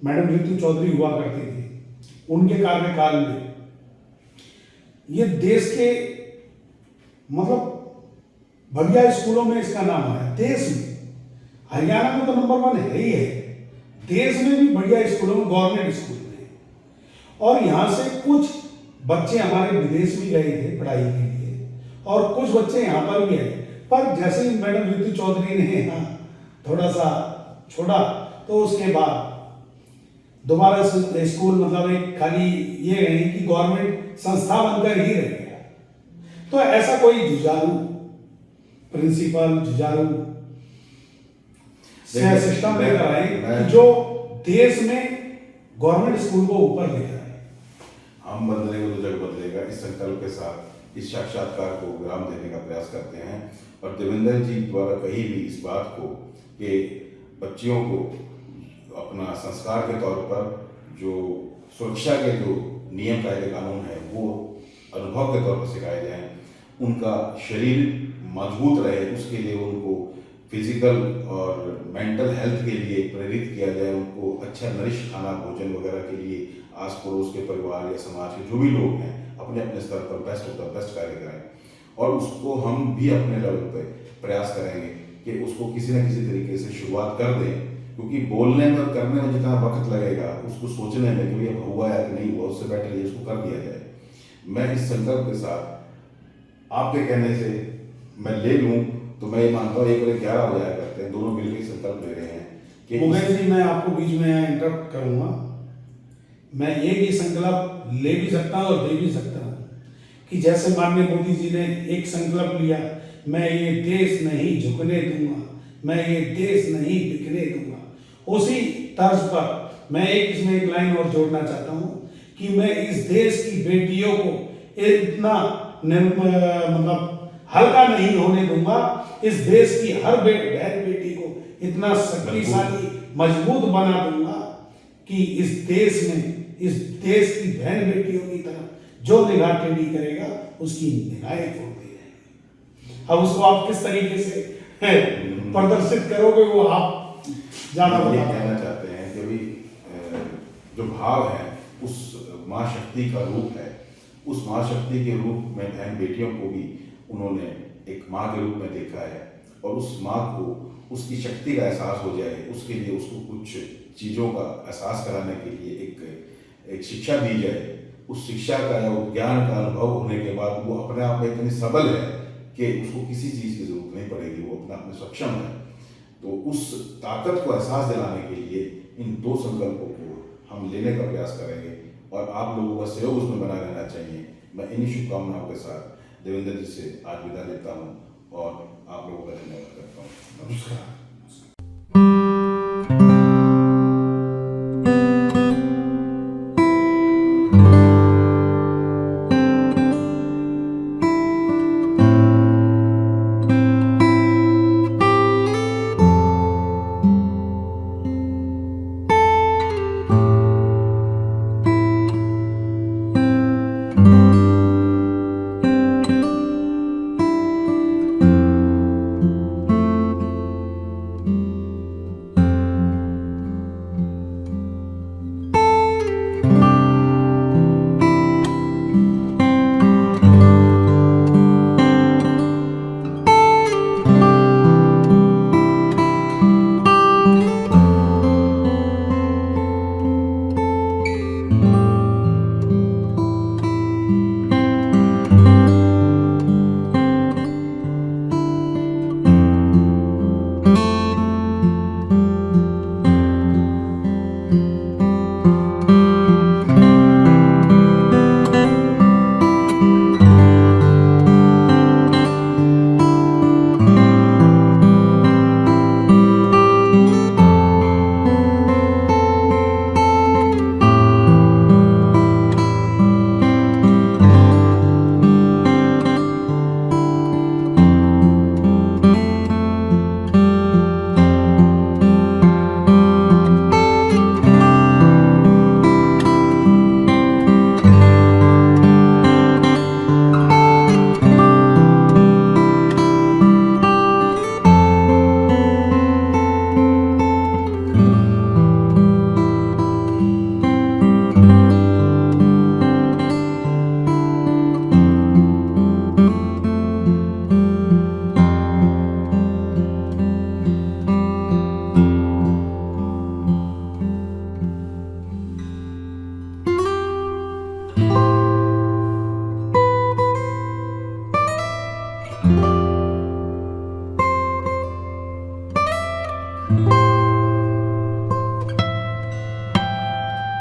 मैडम ऋतु चौधरी हुआ करती थी, उनके कार्यकाल में ये देश के मतलब बढ़िया स्कूलों में इसका नाम आया। देश में हरियाणा में तो नंबर 1 है ही है, देश में भी बढ़िया स्कूलों में, गवर्नमेंट स्कूल में। और यहाँ से कुछ बच्चे हमारे विदेश भी गए थे पढ़ाई के लिए, और कुछ बच्चे यहाँ पर भी आए। पर जैसे ही मैडम ऋतु चौधरी ने यहाँ थोड़ा सा छोड़ा, तो उसके बाद दोबारा स्कूल मतलब एक खाली ये नहीं कि गवर्नमेंट संस्था बनकर ही रह गया। तो ऐसा कोई जुझारू प्रिंसिपल, जुझारू सिस्टम लेकर आए कि जो देश में गवर्नमेंट स्कूल को ऊपर लेकर आए। हम बदलेंगे तो जग बदलेगा, इस संकल्प के साथ इस साक्षात्कार को विराम देने का प्रयास करते हैं। और देवेंद्र जी द्वारा कही भी इस बात को कि बच्चियों को अपना संस्कार के तौर पर जो सुरक्षा के जो नियम कायदे कानून है वो अनुभव के तौर पर सिखाए जाएं, उनका शरीर मजबूत रहे उसके लिए उनको फिजिकल और मेंटल हेल्थ के लिए प्रेरित किया जाए, उनको अच्छा नरिश खाना भोजन वगैरह के लिए आस पड़ोस के परिवार या समाज के जो भी लोग हैं अपने अपने स्तर पर बेस्ट ऑफ द बेस्ट कार्य करें। और उसको हम भी अपने लेवल पे प्रयास करेंगे कि उसको किसी न किसी तरीके से शुरुआत कर दें, क्योंकि बोलने में और करने में जितना वक्त लगेगा उसको सोचने में कि ये हुआ या कि नहीं हुआ, उससे बेटर ये उसको कर दिया जाए। मैं इस संकल्प के साथ आपके कहने से मैं ले लूँ तो मैं ये मानता हूँ 1 बजे 11 हो जाया करते हैं, दोनों मिलकर संकल्प ले रहे हैं कि मुकेश जी मैं आपको बीच में इंटरप्ट करूँगा। मैं ये भी संकल्प ले भी सकता हूँ और दे भी सकता हूँ कि जैसे माननीय मोदी जी ने एक संकल्प लिया, मैं ये देश नहीं झुकने दूंगा, मैं ये देश नहीं बिकने दूंगा, उसी तर्ज पर मैं इसमें एक लाइन और जोड़ना चाहता हूँ कि मैं इस देश की बेटियों को इतना मतलब हल्का नहीं होने दूंगा, इस देश की हर बहन बेटी को इतना शक्तिशाली मजबूत बना दूंगा कि इस देश में इस देश की बहन बेटियों की तरफ जो निगाह टेढ़ी करेगा उसकी निगाहें फोड़ दी जाएंगी। अब उसको आप किस तरीके से प्रदर्शित करोगे वो आप ज्यादा ये कहना चाहते हैं कि भाई जो भाव है उस माँ शक्ति का रूप है, उस माँ शक्ति के रूप में बहन बेटियों को भी उन्होंने एक माँ के रूप में देखा है और उस माँ को उसकी शक्ति का एहसास हो जाए उसके लिए उसको कुछ चीज़ों का एहसास कराने के लिए एक शिक्षा दी जाए। उस शिक्षा का या ज्ञान का अनुभव होने के बाद वो अपने आप में इतनी सबल है कि उसको किसी चीज़ की जरूरत नहीं पड़ेगी, वो अपने आप में सक्षम है। तो उस ताकत को एहसास दिलाने के लिए इन 2 संकल्पों को हम लेने का प्रयास करेंगे और आप लोगों का सहयोग उसमें बना रहना चाहिए। मैं इन्हीं शुभकामनाओं के साथ देवेंद्र जी से आज विदा लेता हूँ और आप लोगों का धन्यवाद करता हूँ। नमस्कार।